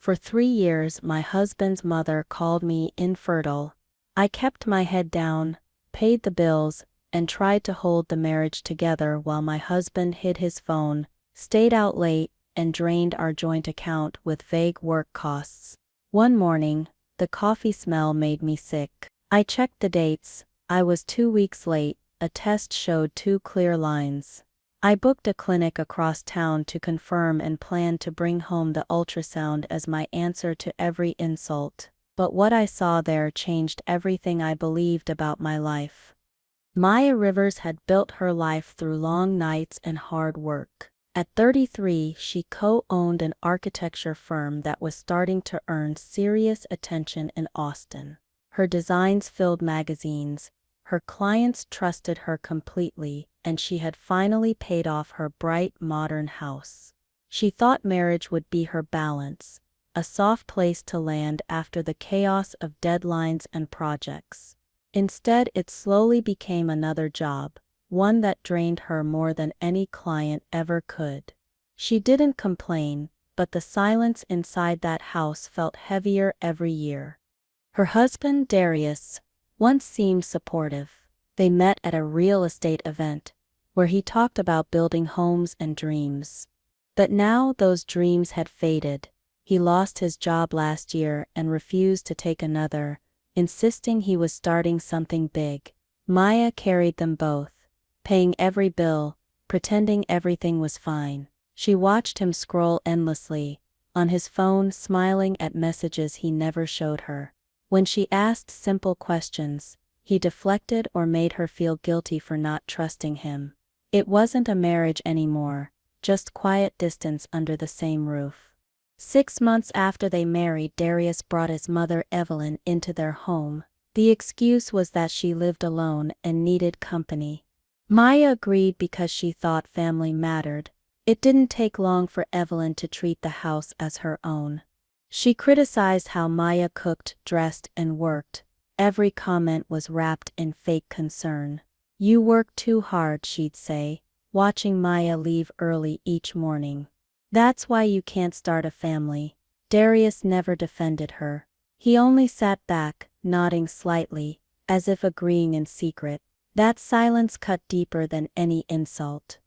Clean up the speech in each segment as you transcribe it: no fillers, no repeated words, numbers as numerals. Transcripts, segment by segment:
For 3 years my husband's mother called me infertile. I kept my head down, paid the bills, and tried to hold the marriage together while my husband hid his phone, stayed out late, and drained our joint account with vague work costs. One morning, the coffee smell made me sick. I checked the dates. I was 2 weeks late. A test showed 2 clear lines. I booked a clinic across town to confirm and planned to bring home the ultrasound as my answer to every insult. But what I saw there changed everything I believed about my life. Maya Rivers had built her life through long nights and hard work. At 33, she co-owned an architecture firm that was starting to earn serious attention in Austin. Her designs filled magazines, her clients trusted her completely, and she had finally paid off her bright, modern house. She thought marriage would be her balance, a soft place to land after the chaos of deadlines and projects. Instead, it slowly became another job, one that drained her more than any client ever could. She didn't complain, but the silence inside that house felt heavier every year. Her husband, Darius, once seemed supportive. They met at a real estate event, where he talked about building homes and dreams. But now those dreams had faded. He lost his job last year and refused to take another, insisting he was starting something big. Maya carried them both, paying every bill, pretending everything was fine. She watched him scroll endlessly, on his phone, smiling at messages he never showed her. When she asked simple questions, he deflected or made her feel guilty for not trusting him. It wasn't a marriage anymore, just quiet distance under the same roof. 6 months after they married, Darius brought his mother Evelyn into their home. The excuse was that she lived alone and needed company. Maya agreed because she thought family mattered. It didn't take long for Evelyn to treat the house as her own. She criticized how Maya cooked, dressed, and worked. Every comment was wrapped in fake concern. "You work too hard," she'd say, watching Maya leave early each morning. "That's why you can't start a family." Darius never defended her. He only sat back, nodding slightly, as if agreeing in secret. That silence cut deeper than any insult.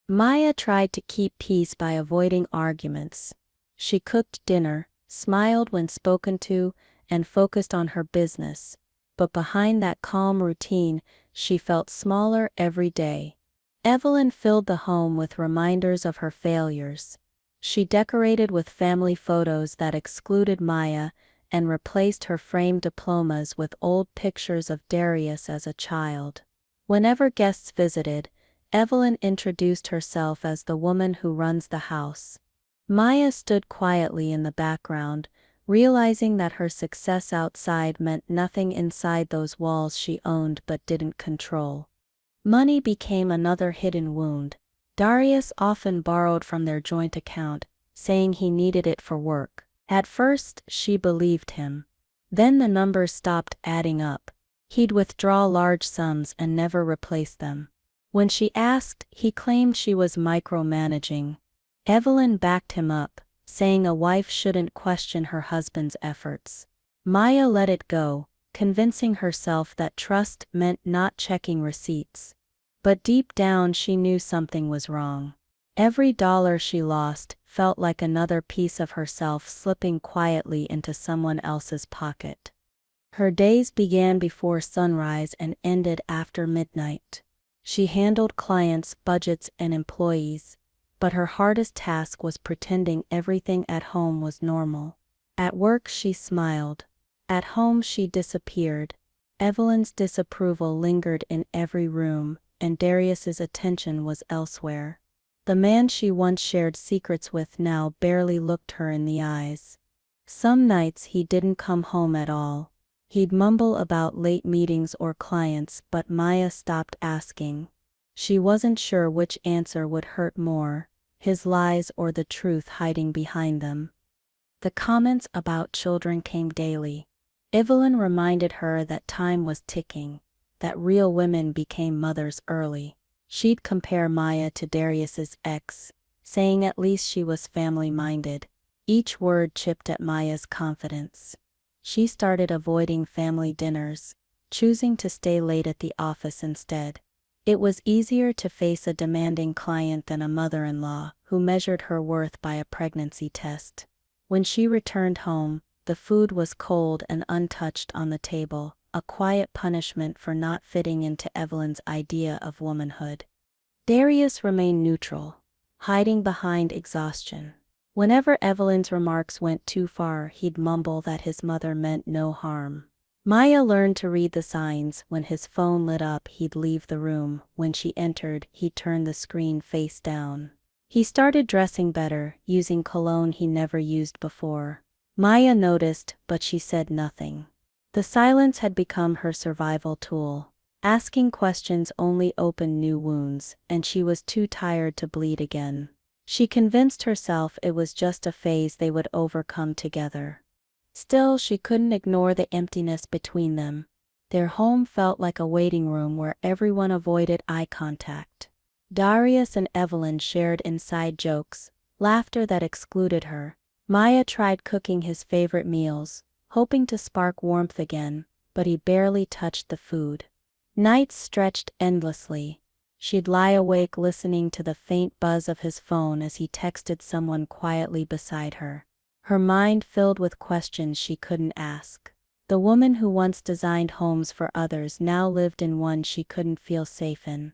Maya tried to keep peace by avoiding arguments. She cooked dinner, smiled when spoken to, and focused on her business. But behind that calm routine, she felt smaller every day. Evelyn filled the home with reminders of her failures. She decorated with family photos that excluded Maya and replaced her framed diplomas with old pictures of Darius as a child. Whenever guests visited, Evelyn introduced herself as the woman who runs the house. Maya stood quietly in the background, realizing that her success outside meant nothing inside those walls she owned but didn't control. Money became another hidden wound. Darius often borrowed from their joint account, saying he needed it for work. At first, she believed him. Then the numbers stopped adding up. He'd withdraw large sums and never replace them. When she asked, he claimed she was micromanaging. Evelyn backed him up, saying a wife shouldn't question her husband's efforts. Maya let it go, convincing herself that trust meant not checking receipts. But deep down she knew something was wrong. Every dollar she lost felt like another piece of herself slipping quietly into someone else's pocket. Her days began before sunrise and ended after midnight. She handled clients, budgets, and employees, but her hardest task was pretending everything at home was normal. At work she smiled. At home she disappeared. Evelyn's disapproval lingered in every room, and Darius's attention was elsewhere. The man she once shared secrets with now barely looked her in the eyes. Some nights he didn't come home at all. He'd mumble about late meetings or clients, but Maya stopped asking. She wasn't sure which answer would hurt more, his lies or the truth hiding behind them. The comments about children came daily. Evelyn reminded her that time was ticking, that real women became mothers early. She'd compare Maya to Darius's ex, saying at least she was family-minded. Each word chipped at Maya's confidence. She started avoiding family dinners, choosing to stay late at the office instead. It was easier to face a demanding client than a mother-in-law who measured her worth by a pregnancy test. When she returned home, the food was cold and untouched on the table, a quiet punishment for not fitting into Evelyn's idea of womanhood. Darius remained neutral, hiding behind exhaustion. Whenever Evelyn's remarks went too far, he'd mumble that his mother meant no harm. Maya learned to read the signs. When his phone lit up, he'd leave the room. When she entered, he'd turn the screen face down. He started dressing better, using cologne he never used before. Maya noticed, but she said nothing. The silence had become her survival tool. Asking questions only opened new wounds, and she was too tired to bleed again. She convinced herself it was just a phase they would overcome together. Still, she couldn't ignore the emptiness between them. Their home felt like a waiting room where everyone avoided eye contact. Darius and Evelyn shared inside jokes, laughter that excluded her. Maya tried cooking his favorite meals, hoping to spark warmth again, but he barely touched the food. Nights stretched endlessly. She'd lie awake listening to the faint buzz of his phone as he texted someone quietly beside her. Her mind filled with questions she couldn't ask. The woman who once designed homes for others now lived in one she couldn't feel safe in.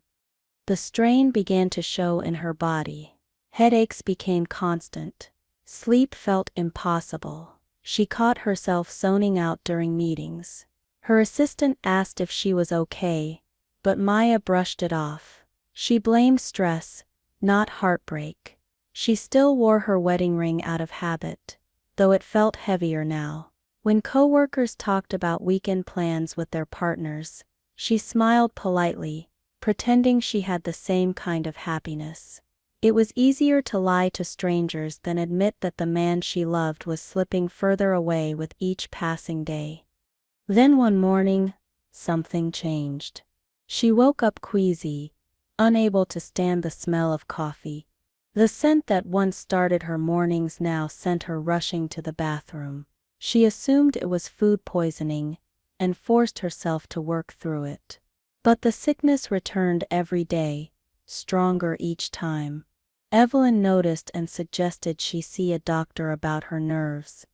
The strain began to show in her body. Headaches became constant. Sleep felt impossible. She caught herself zoning out during meetings. Her assistant asked if she was okay, but Maya brushed it off. She blamed stress, not heartbreak. She still wore her wedding ring out of habit, though it felt heavier now. When coworkers talked about weekend plans with their partners, she smiled politely, pretending she had the same kind of happiness. It was easier to lie to strangers than admit that the man she loved was slipping further away with each passing day. Then one morning, something changed. She woke up queasy, unable to stand the smell of coffee. The scent that once started her mornings now sent her rushing to the bathroom. She assumed it was food poisoning and forced herself to work through it. But the sickness returned every day, stronger each time. Evelyn noticed and suggested she see a doctor about her nerves.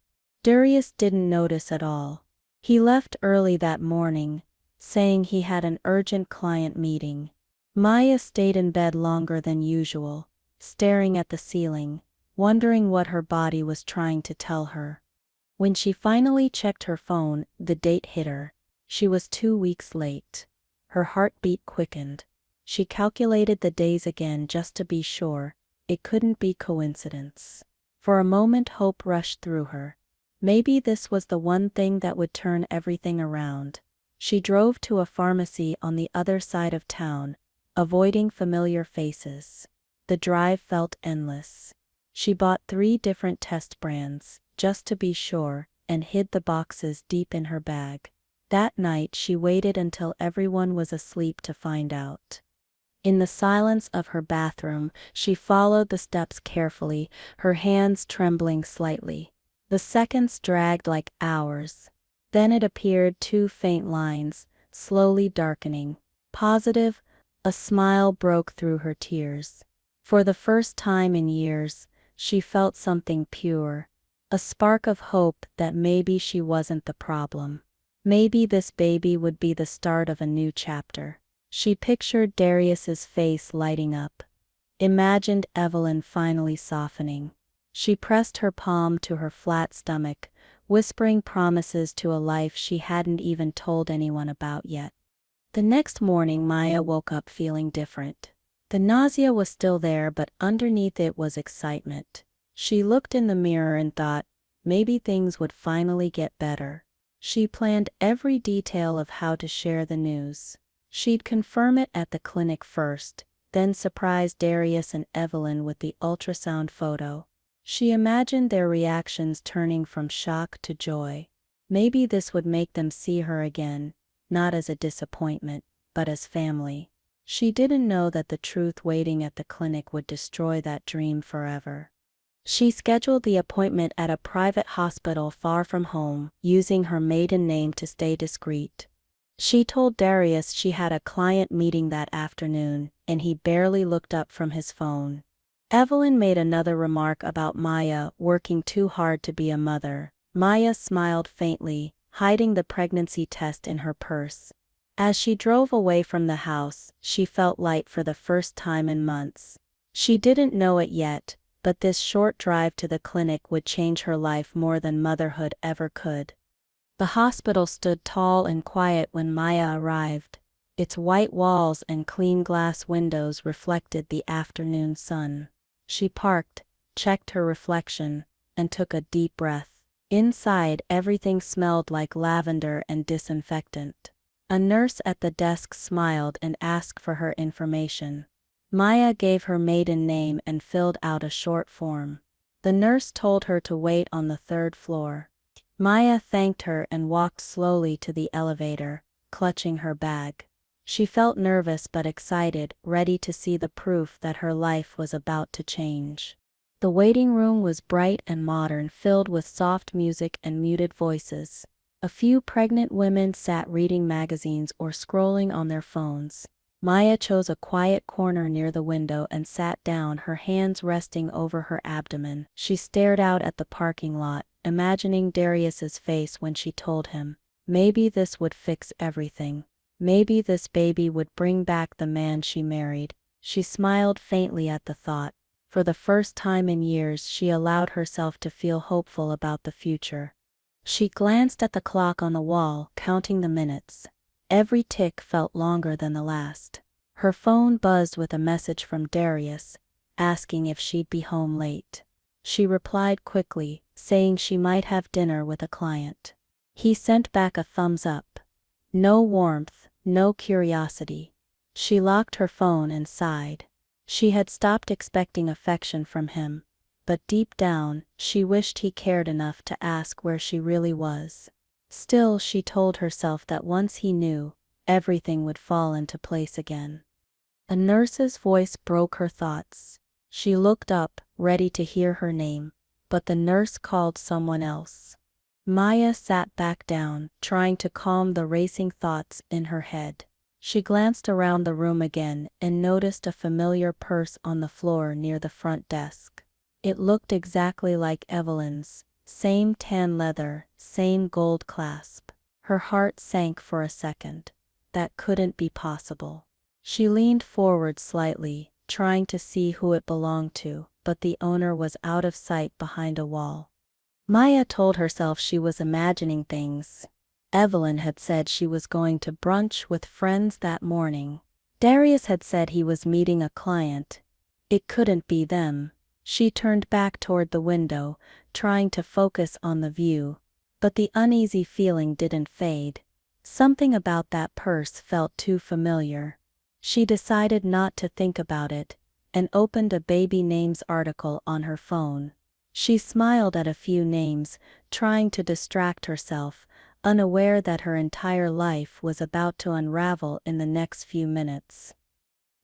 Darius didn't notice at all. He left early that morning, saying he had an urgent client meeting. Maya stayed in bed longer than usual, staring at the ceiling, wondering what her body was trying to tell her. When she finally checked her phone, the date hit her. She was 2 weeks late. Her heartbeat quickened. She calculated the days again just to be sure. It couldn't be coincidence. For a moment hope rushed through her. Maybe this was the one thing that would turn everything around. She drove to a pharmacy on the other side of town, avoiding familiar faces. The drive felt endless. She bought 3 different test brands, just to be sure, and hid the boxes deep in her bag. That night she waited until everyone was asleep to find out. In the silence of her bathroom, she followed the steps carefully, her hands trembling slightly. The seconds dragged like hours. Then it appeared 2 faint lines, slowly darkening. Positive, a smile broke through her tears. For the first time in years, she felt something pure, a spark of hope that maybe she wasn't the problem. Maybe this baby would be the start of a new chapter. She pictured Darius's face lighting up. Imagined Evelyn finally softening. She pressed her palm to her flat stomach, whispering promises to a life she hadn't even told anyone about yet. The next morning Maya woke up feeling different. The nausea was still there, but underneath it was excitement. She looked in the mirror and thought, maybe things would finally get better. She planned every detail of how to share the news. She'd confirm it at the clinic first, then surprise Darius and Evelyn with the ultrasound photo. She imagined their reactions turning from shock to joy. Maybe this would make them see her again, not as a disappointment, but as family. She didn't know that the truth waiting at the clinic would destroy that dream forever. She scheduled the appointment at a private hospital far from home, using her maiden name to stay discreet. She told Darius she had a client meeting that afternoon, and he barely looked up from his phone. Evelyn made another remark about Maya working too hard to be a mother. Maya smiled faintly, hiding the pregnancy test in her purse. As she drove away from the house, she felt light for the first time in months. She didn't know it yet, but this short drive to the clinic would change her life more than motherhood ever could. The hospital stood tall and quiet when Maya arrived. Its white walls and clean glass windows reflected the afternoon sun. She parked, checked her reflection, and took a deep breath. Inside, everything smelled like lavender and disinfectant. A nurse at the desk smiled and asked for her information. Maya gave her maiden name and filled out a short form. The nurse told her to wait on the third floor. Maya thanked her and walked slowly to the elevator, clutching her bag. She felt nervous but excited, ready to see the proof that her life was about to change. The waiting room was bright and modern, filled with soft music and muted voices. A few pregnant women sat reading magazines or scrolling on their phones. Maya chose a quiet corner near the window and sat down, her hands resting over her abdomen. She stared out at the parking lot, imagining Darius's face when she told him. Maybe this would fix everything. Maybe this baby would bring back the man she married. She smiled faintly at the thought. For the first time in years, she allowed herself to feel hopeful about the future. She glanced at the clock on the wall, counting the minutes. Every tick felt longer than the last. Her phone buzzed with a message from Darius, asking if she'd be home late. She replied quickly, saying she might have dinner with a client. He sent back a thumbs up. No warmth, no curiosity. She locked her phone and sighed. She had stopped expecting affection from him, but deep down, she wished he cared enough to ask where she really was. Still, she told herself that once he knew, everything would fall into place again. A nurse's voice broke her thoughts. She looked up, ready to hear her name, but the nurse called someone else. Maya sat back down, trying to calm the racing thoughts in her head. She glanced around the room again and noticed a familiar purse on the floor near the front desk. It looked exactly like Evelyn's, same tan leather, same gold clasp. Her heart sank for a second. That couldn't be possible. She leaned forward slightly, trying to see who it belonged to, but the owner was out of sight behind a wall. Maya told herself she was imagining things. Evelyn had said she was going to brunch with friends that morning. Darius had said he was meeting a client. It couldn't be them. She turned back toward the window, trying to focus on the view, but the uneasy feeling didn't fade. Something about that purse felt too familiar. She decided not to think about it, and opened a baby names article on her phone. She smiled at a few names, trying to distract herself, unaware that her entire life was about to unravel in the next few minutes.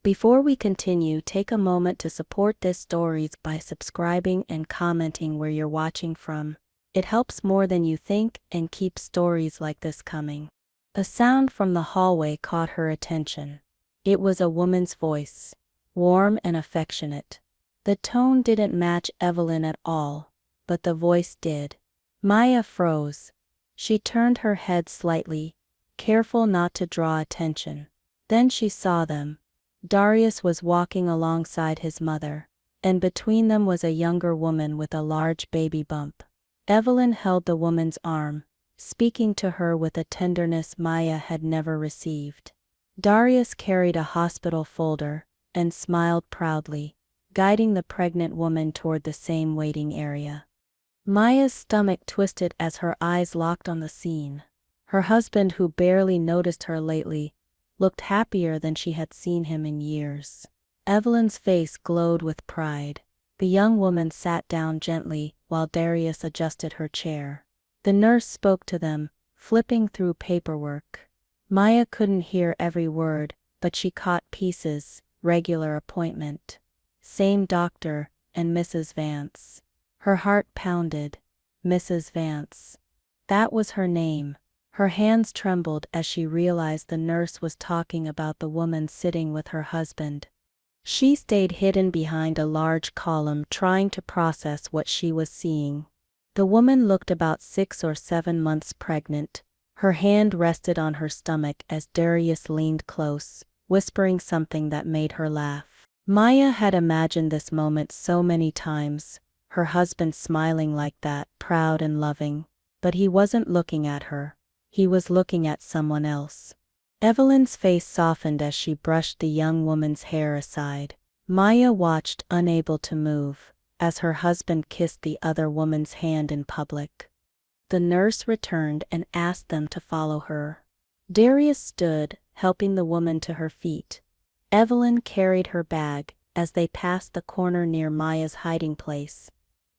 Before we continue, take a moment to support this story by subscribing and commenting where you're watching from. It helps more than you think and keeps stories like this coming. A sound from the hallway caught her attention. It was a woman's voice, warm and affectionate. The tone didn't match Evelyn at all, but the voice did. Maya froze. She turned her head slightly, careful not to draw attention. Then she saw them. Darius was walking alongside his mother, and between them was a younger woman with a large baby bump. Evelyn held the woman's arm, speaking to her with a tenderness Maya had never received. Darius carried a hospital folder and smiled proudly, guiding the pregnant woman toward the same waiting area. Maya's stomach twisted as her eyes locked on the scene. Her husband, who barely noticed her lately, looked happier than she had seen him in years. Evelyn's face glowed with pride. The young woman sat down gently while Darius adjusted her chair. The nurse spoke to them, flipping through paperwork. Maya couldn't hear every word, but she caught pieces: regular appointment, same doctor, and Mrs. Vance. Her heart pounded. Mrs. Vance. That was her name. Her hands trembled as she realized the nurse was talking about the woman sitting with her husband. She stayed hidden behind a large column trying to process what she was seeing. The woman looked about 6 or 7 months pregnant. Her hand rested on her stomach as Darius leaned close, whispering something that made her laugh. Maya had imagined this moment so many times, her husband smiling like that, proud and loving. But he wasn't looking at her. He was looking at someone else. Evelyn's face softened as she brushed the young woman's hair aside. Maya watched, unable to move, as her husband kissed the other woman's hand in public. The nurse returned and asked them to follow her. Darius stood, helping the woman to her feet. Evelyn carried her bag as they passed the corner near Maya's hiding place.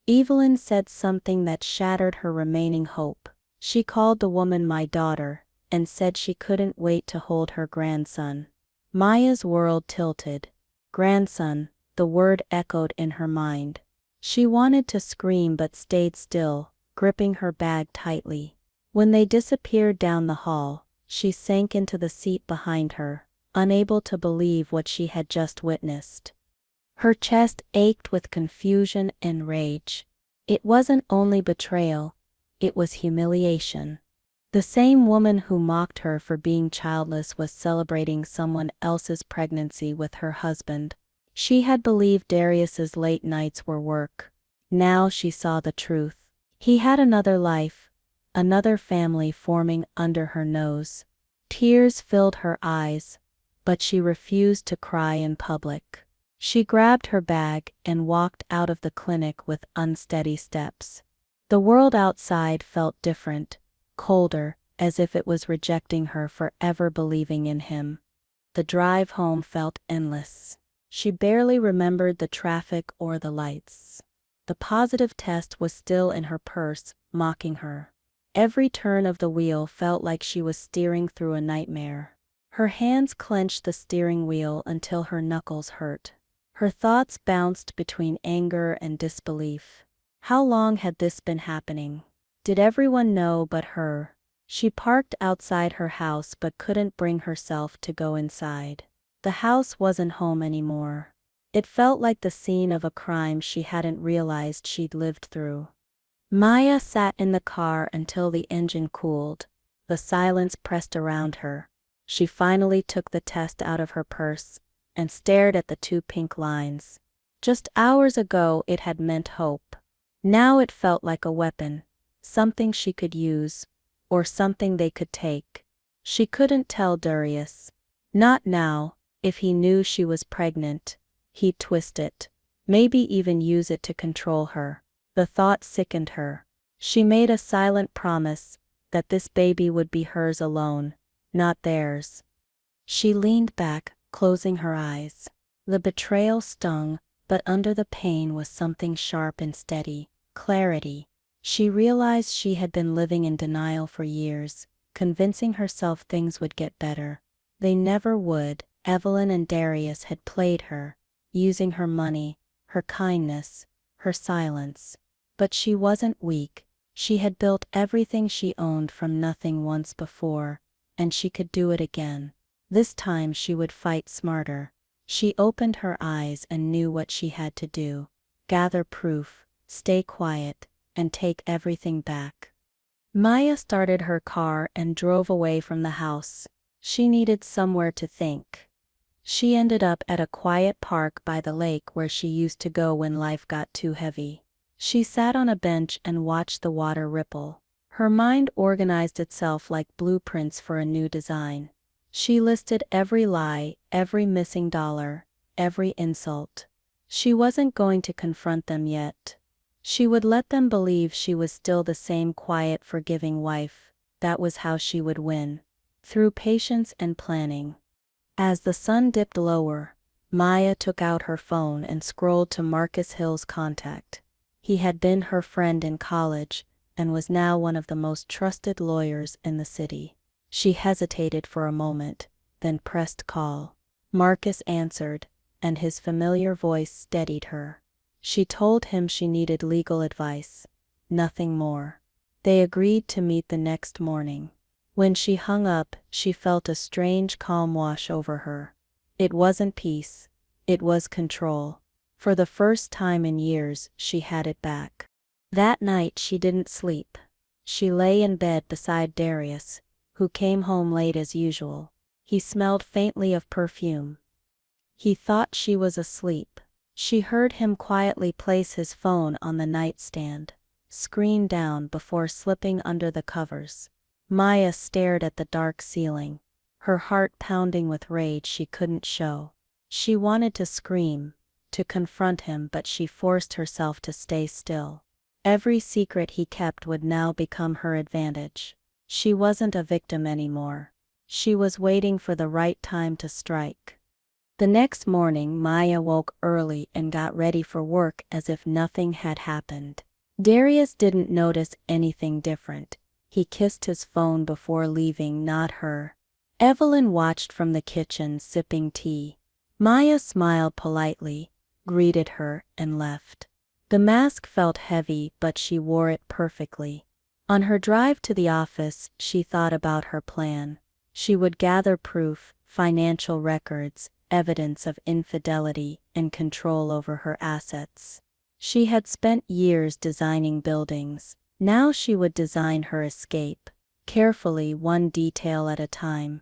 Evelyn said something that shattered her remaining hope. She called the woman my daughter, and said she couldn't wait to hold her grandson. Maya's world tilted. Grandson, the word echoed in her mind. She wanted to scream but stayed still, gripping her bag tightly. When they disappeared down the hall, she sank into the seat behind her, unable to believe what she had just witnessed. Her chest ached with confusion and rage. It wasn't only betrayal, it was humiliation. The same woman who mocked her for being childless was celebrating someone else's pregnancy with her husband. She had believed Darius's late nights were work. Now she saw the truth. He had another life, another family forming under her nose. Tears filled her eyes, but she refused to cry in public. She grabbed her bag and walked out of the clinic with unsteady steps. The world outside felt different, colder, as if it was rejecting her for ever believing in him. The drive home felt endless. She barely remembered the traffic or the lights. The positive test was still in her purse, mocking her. Every turn of the wheel felt like she was steering through a nightmare. Her hands clenched the steering wheel until her knuckles hurt. Her thoughts bounced between anger and disbelief. How long had this been happening? Did everyone know but her? She parked outside her house but couldn't bring herself to go inside. The house wasn't home anymore. It felt like the scene of a crime she hadn't realized she'd lived through. Maya sat in the car until the engine cooled. The silence pressed around her. She finally took the test out of her purse and stared at the 2 pink lines. Just hours ago it had meant hope. Now it felt like a weapon, something she could use, or something they could take. She couldn't tell Darius. Not now. If he knew she was pregnant, he'd twist it, maybe even use it to control her. The thought sickened her. She made a silent promise that this baby would be hers alone, not theirs. She leaned back, closing her eyes. The betrayal stung, but under the pain was something sharp and steady, clarity. She realized she had been living in denial for years, convincing herself things would get better. They never would. Evelyn and Darius had played her, using her money, her kindness, her silence. But she wasn't weak. She had built everything she owned from nothing once before, and she could do it again. This time she would fight smarter. She opened her eyes and knew what she had to do. Gather proof, stay quiet, and take everything back. Maya started her car and drove away from the house. She needed somewhere to think. She ended up at a quiet park by the lake where she used to go when life got too heavy. She sat on a bench and watched the water ripple. Her mind organized itself like blueprints for a new design. She listed every lie, every missing dollar, every insult. She wasn't going to confront them yet. She would let them believe she was still the same quiet, forgiving wife. That was how she would win. Through patience and planning. As the sun dipped lower, Maya took out her phone and scrolled to Marcus Hill's contact. He had been her friend in college and was now one of the most trusted lawyers in the city. She hesitated for a moment, then pressed call. Marcus answered, and his familiar voice steadied her. She told him she needed legal advice. Nothing more. They agreed to meet the next morning. When she hung up, she felt a strange calm wash over her. It wasn't peace. It was control. For the first time in years, she had it back. That night she didn't sleep. She lay in bed beside Darius, who came home late as usual. He smelled faintly of perfume. He thought she was asleep. She heard him quietly place his phone on the nightstand, screen down before slipping under the covers. Maya stared at the dark ceiling, her heart pounding with rage she couldn't show. She wanted to scream, to confront him, but she forced herself to stay still. Every secret he kept would now become her advantage. She wasn't a victim anymore. She was waiting for the right time to strike. The next morning, Maya woke early and got ready for work as if nothing had happened. Darius didn't notice anything different. He kissed his phone before leaving, not her. Evelyn watched from the kitchen, sipping tea. Maya smiled politely, greeted her, and left. The mask felt heavy, but she wore it perfectly. On her drive to the office, she thought about her plan. She would gather proof, financial records, evidence of infidelity, and control over her assets. She had spent years designing buildings. Now she would design her escape, carefully, one detail at a time.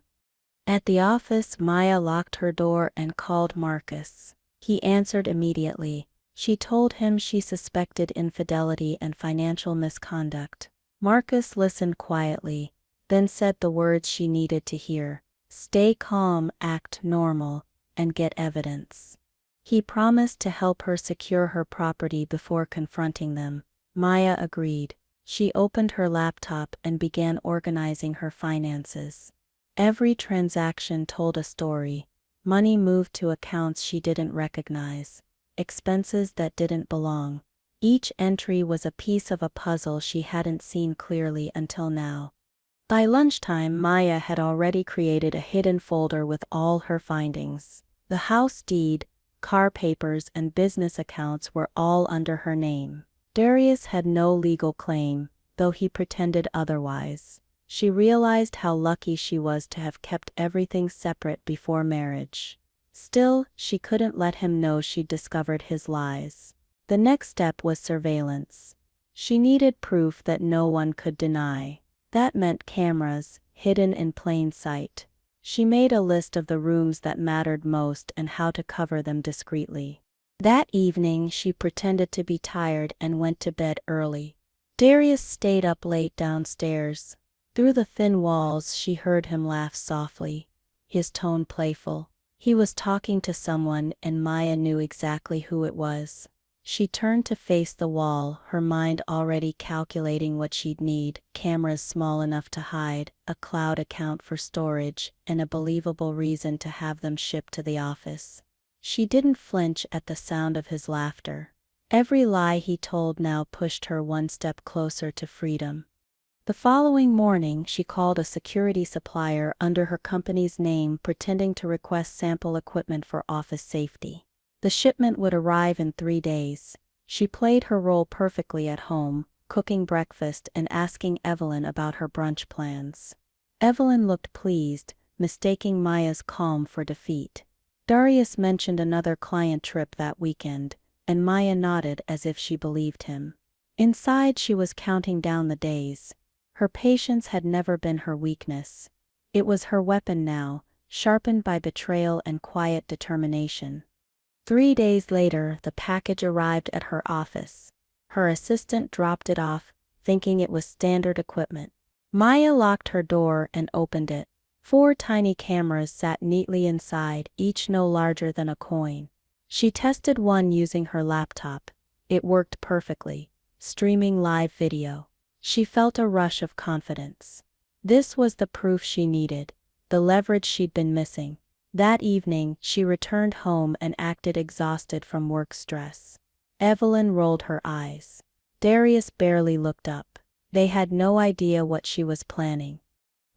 At the office, Maya locked her door and called Marcus. He answered immediately. She told him she suspected infidelity and financial misconduct. Marcus listened quietly, then said the words she needed to hear: "Stay calm, act normal, and get evidence." He promised to help her secure her property before confronting them. Maya agreed. She opened her laptop and began organizing her finances. Every transaction told a story. Money moved to accounts she didn't recognize, expenses that didn't belong. Each entry was a piece of a puzzle she hadn't seen clearly until now. By lunchtime, Maya had already created a hidden folder with all her findings. The house deed, car papers, and business accounts were all under her name. Darius had no legal claim, though he pretended otherwise. She realized how lucky she was to have kept everything separate before marriage. Still, she couldn't let him know she'd discovered his lies. The next step was surveillance. She needed proof that no one could deny. That meant cameras, hidden in plain sight. She made a list of the rooms that mattered most and how to cover them discreetly. That evening, she pretended to be tired and went to bed early. Darius stayed up late downstairs. Through the thin walls, she heard him laugh softly, his tone playful. He was talking to someone, and Maya knew exactly who it was. She turned to face the wall, her mind already calculating what she'd need: cameras small enough to hide, a cloud account for storage, and a believable reason to have them shipped to the office. She didn't flinch at the sound of his laughter. Every lie he told now pushed her one step closer to freedom. The following morning, she called a security supplier under her company's name, pretending to request sample equipment for office safety. The shipment would arrive in 3 days. She played her role perfectly at home, cooking breakfast and asking Evelyn about her brunch plans. Evelyn looked pleased, mistaking Maya's calm for defeat. Darius mentioned another client trip that weekend, and Maya nodded as if she believed him. Inside, she was counting down the days. Her patience had never been her weakness. It was her weapon now, sharpened by betrayal and quiet determination. 3 days later, the package arrived at her office. Her assistant dropped it off, thinking it was standard equipment. Maya locked her door and opened it. 4 tiny cameras sat neatly inside, each no larger than a coin. She tested one using her laptop. It worked perfectly, streaming live video. She felt a rush of confidence. This was the proof she needed, the leverage she'd been missing. That evening, she returned home and acted exhausted from work stress. Evelyn rolled her eyes. Darius barely looked up. They had no idea what she was planning.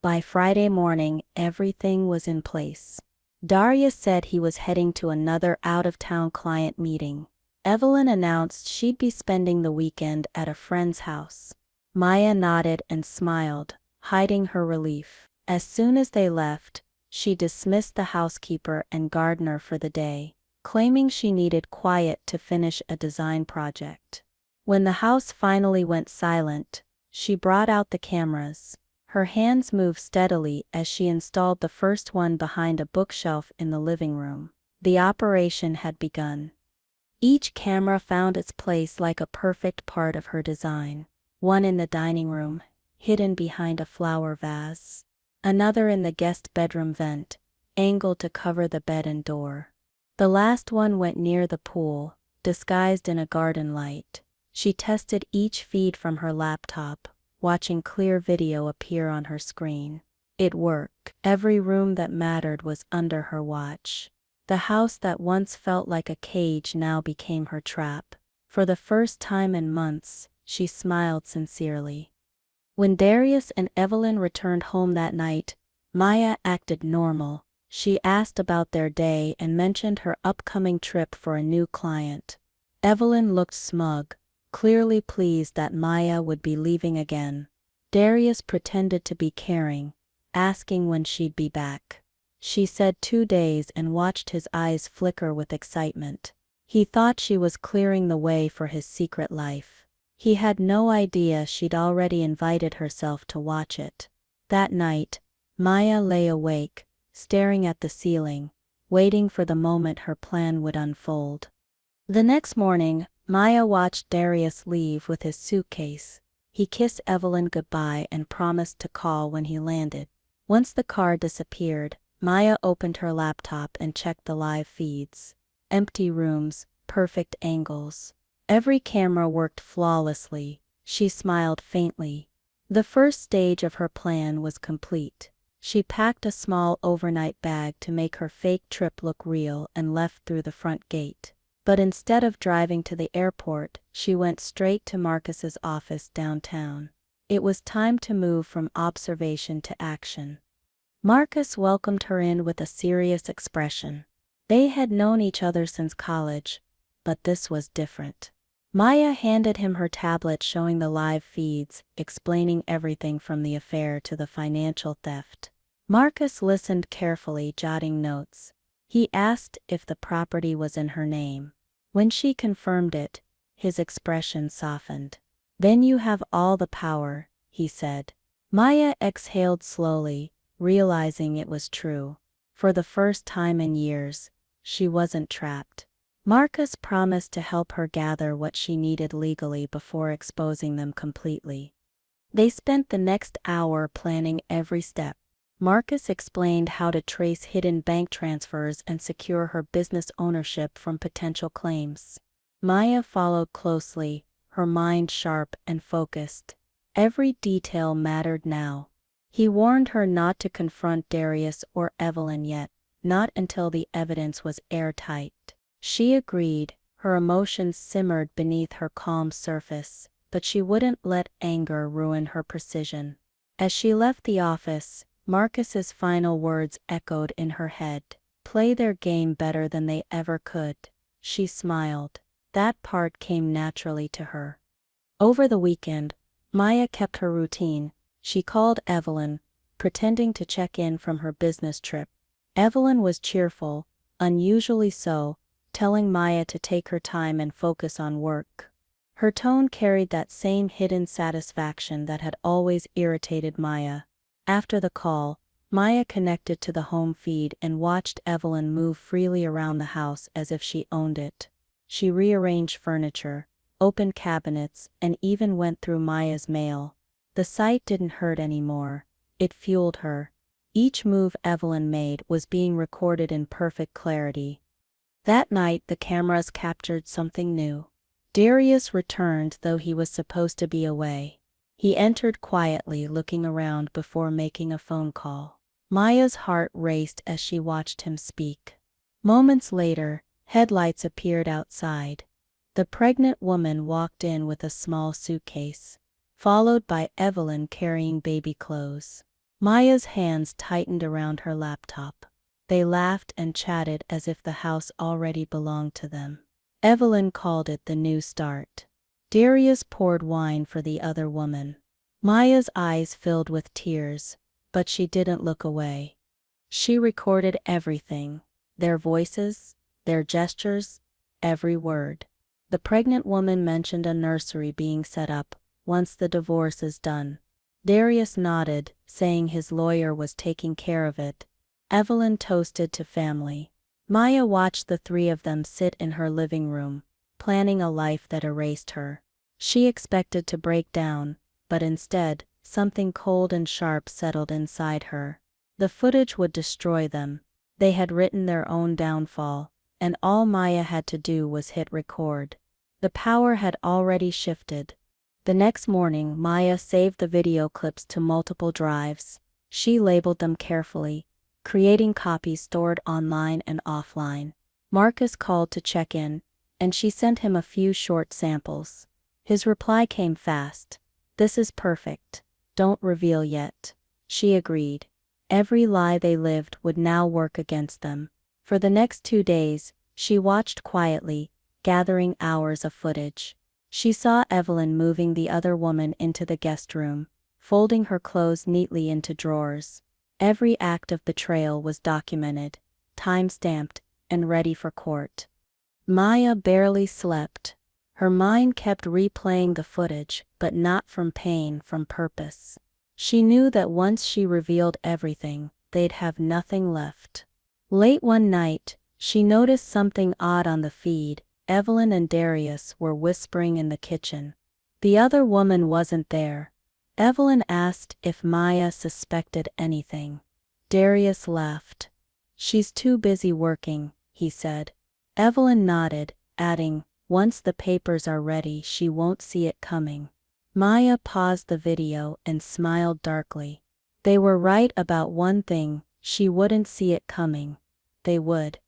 By Friday morning, everything was in place. Darius said he was heading to another out-of-town client meeting. Evelyn announced she'd be spending the weekend at a friend's house. Maya nodded and smiled, hiding her relief. As soon as they left, she dismissed the housekeeper and gardener for the day, claiming she needed quiet to finish a design project. When the house finally went silent, she brought out the cameras. Her hands moved steadily as she installed the first one behind a bookshelf in the living room. The operation had begun. Each camera found its place like a perfect part of her design. One in the dining room, hidden behind a flower vase. Another in the guest bedroom vent, angled to cover the bed and door. The last one went near the pool, disguised in a garden light. She tested each feed from her laptop, watching clear video appear on her screen. It worked. Every room that mattered was under her watch. The house that once felt like a cage now became her trap. For the first time in months, she smiled sincerely. When Darius and Evelyn returned home that night, Maya acted normal. She asked about their day and mentioned her upcoming trip for a new client. Evelyn looked smug, clearly pleased that Maya would be leaving again. Darius pretended to be caring, asking when she'd be back. She said 2 days and watched his eyes flicker with excitement. He thought she was clearing the way for his secret life. He had no idea she'd already invited herself to watch it. That night, Maya lay awake, staring at the ceiling, waiting for the moment her plan would unfold. The next morning, Maya watched Darius leave with his suitcase. He kissed Evelyn goodbye and promised to call when he landed. Once the car disappeared, Maya opened her laptop and checked the live feeds. Empty rooms, perfect angles. Every camera worked flawlessly. She smiled faintly. The first stage of her plan was complete. She packed a small overnight bag to make her fake trip look real and left through the front gate. But instead of driving to the airport, she went straight to Marcus's office downtown. It was time to move from observation to action. Marcus welcomed her in with a serious expression. They had known each other since college, but this was different. Maya handed him her tablet showing the live feeds, explaining everything from the affair to the financial theft. Marcus listened carefully, jotting notes. He asked if the property was in her name. When she confirmed it, his expression softened. "Then you have all the power," he said. Maya exhaled slowly, realizing it was true. For the first time in years, she wasn't trapped. Marcus promised to help her gather what she needed legally before exposing them completely. They spent the next hour planning every step. Marcus explained how to trace hidden bank transfers and secure her business ownership from potential claims. Maya followed closely, her mind sharp and focused. Every detail mattered now. He warned her not to confront Darius or Evelyn yet, not until the evidence was airtight. She agreed, her emotions simmered beneath her calm surface, but she wouldn't let anger ruin her precision. As she left the office, Marcus's final words echoed in her head. "Play their game better than they ever could." She smiled. That part came naturally to her. Over the weekend, Maya kept her routine. She called Evelyn, pretending to check in from her business trip. Evelyn was cheerful, unusually so, telling Maya to take her time and focus on work. Her tone carried that same hidden satisfaction that had always irritated Maya. After the call, Maya connected to the home feed and watched Evelyn move freely around the house as if she owned it. She rearranged furniture, opened cabinets, and even went through Maya's mail. The sight didn't hurt anymore. It fueled her. Each move Evelyn made was being recorded in perfect clarity. That night the cameras captured something new. Darius returned, though he was supposed to be away. He entered quietly, looking around before making a phone call. Maya's heart raced as she watched him speak. Moments later, headlights appeared outside. The pregnant woman walked in with a small suitcase, followed by Evelyn carrying baby clothes. Maya's hands tightened around her laptop. They laughed and chatted as if the house already belonged to them. Evelyn called it the new start. Darius poured wine for the other woman. Maya's eyes filled with tears, but she didn't look away. She recorded everything, their voices, their gestures, every word. The pregnant woman mentioned a nursery being set up once the divorce is done. Darius nodded, saying his lawyer was taking care of it. Evelyn toasted to family. Maya watched the three of them sit in her living room, planning a life that erased her. She expected to break down, but instead, something cold and sharp settled inside her. The footage would destroy them. They had written their own downfall, and all Maya had to do was hit record. The power had already shifted. The next morning, Maya saved the video clips to multiple drives. She labeled them carefully, creating copies stored online and offline. Marcus called to check in, and she sent him a few short samples. His reply came fast. "This is perfect. Don't reveal yet." She agreed. Every lie they lived would now work against them. For the next 2 days, she watched quietly, gathering hours of footage. She saw Evelyn moving the other woman into the guest room, folding her clothes neatly into drawers. Every act of betrayal was documented, time-stamped, and ready for court. Maya barely slept. Her mind kept replaying the footage, but not from pain, from purpose. She knew that once she revealed everything, they'd have nothing left. Late one night, she noticed something odd on the feed. Evelyn and Darius were whispering in the kitchen. The other woman wasn't there. Evelyn asked if Maya suspected anything. Darius laughed. "She's too busy working," he said. Evelyn nodded, adding, "Once the papers are ready, she won't see it coming." Maya paused the video and smiled darkly. They were right about one thing: she wouldn't see it coming. They would.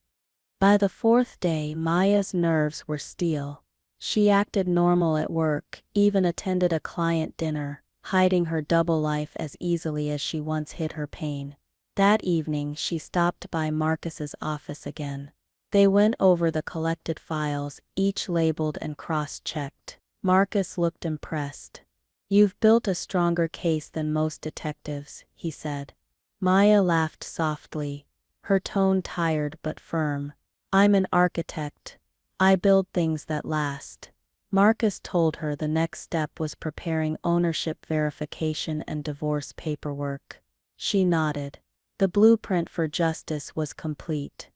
By the 4th day, Maya's nerves were steel. She acted normal at work, even attended a client dinner, hiding her double life as easily as she once hid her pain. That evening, she stopped by Marcus's office again. They went over the collected files, each labeled and cross-checked. Marcus looked impressed. "You've built a stronger case than most detectives," he said. Maya laughed softly, her tone tired but firm. "I'm an architect. I build things that last." Marcus told her the next step was preparing ownership verification and divorce paperwork. She nodded. The blueprint for justice was complete.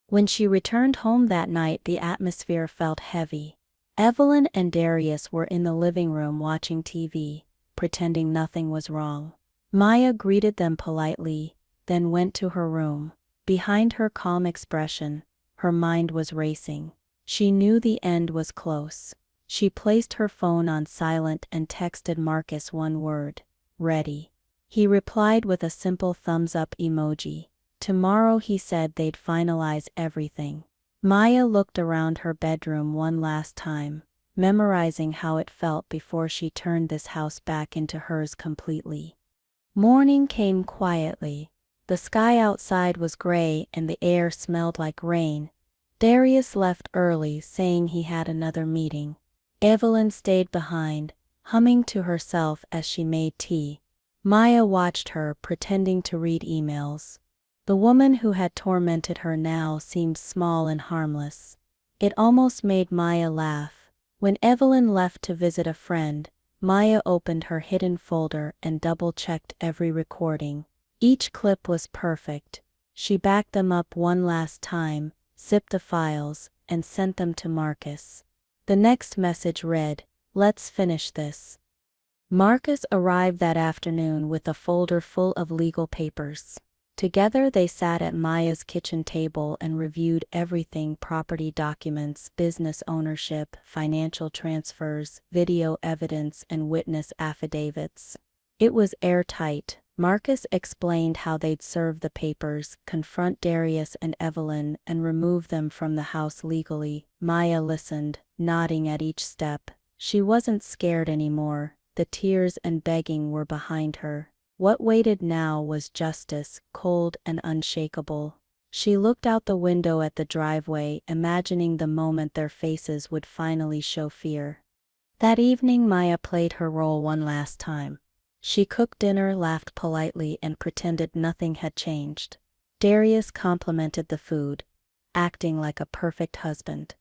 When she returned home that night, the atmosphere felt heavy. Evelyn and Darius were in the living room watching TV, pretending nothing was wrong. Maya greeted them politely, then went to her room. Behind her calm expression, her mind was racing. She knew the end was close. She placed her phone on silent and texted Marcus one word: "Ready." He replied with a simple thumbs-up emoji. Tomorrow, he said, they'd finalize everything. Maya looked around her bedroom one last time, memorizing how it felt before she turned this house back into hers completely. Morning came quietly. The sky outside was gray and the air smelled like rain. Darius left early, saying he had another meeting. Evelyn stayed behind, humming to herself as she made tea. Maya watched her, pretending to read emails. The woman who had tormented her now seemed small and harmless. It almost made Maya laugh. When Evelyn left to visit a friend, Maya opened her hidden folder and double-checked every recording. Each clip was perfect. She backed them up one last time, zipped the files, and sent them to Marcus. The next message read, "Let's finish this." Marcus arrived that afternoon with a folder full of legal papers. Together they sat at Maya's kitchen table and reviewed everything: property documents, business ownership, financial transfers, video evidence, and witness affidavits. It was airtight. Marcus explained how they'd serve the papers, confront Darius and Evelyn, and remove them from the house legally. Maya listened, nodding at each step. She wasn't scared anymore. The tears and begging were behind her. What waited now was justice, cold and unshakable. She looked out the window at the driveway, imagining the moment their faces would finally show fear. That evening Maya played her role one last time. She cooked dinner, laughed politely, and pretended nothing had changed. Darius complimented the food, acting like a perfect husband.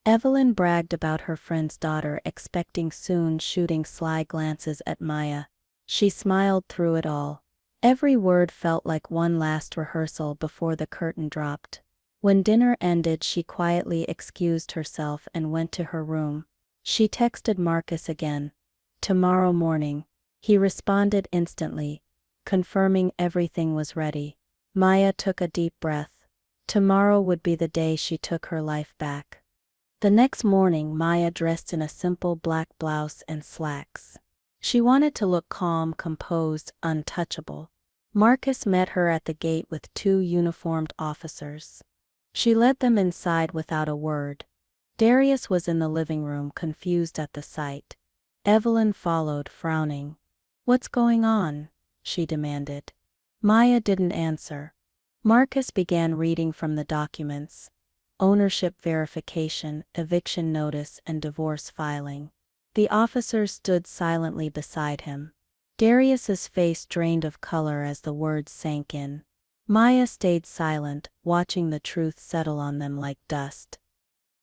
Evelyn bragged about her friend's daughter, expecting soon, shooting sly glances at Maya. She smiled through it all. Every word felt like one last rehearsal before the curtain dropped. When dinner ended, she quietly excused herself and went to her room. She texted Marcus again. "Tomorrow morning." He responded instantly, confirming everything was ready. Maya took a deep breath. Tomorrow would be the day she took her life back. The next morning, Maya dressed in a simple black blouse and slacks. She wanted to look calm, composed, untouchable. Marcus met her at the gate with 2 uniformed officers. She led them inside without a word. Darius was in the living room, confused at the sight. Evelyn followed, frowning. "What's going on?" she demanded. Maya didn't answer. Marcus began reading from the documents: ownership verification, eviction notice, and divorce filing. The officers stood silently beside him. Darius's face drained of color as the words sank in. Maya stayed silent, watching the truth settle on them like dust.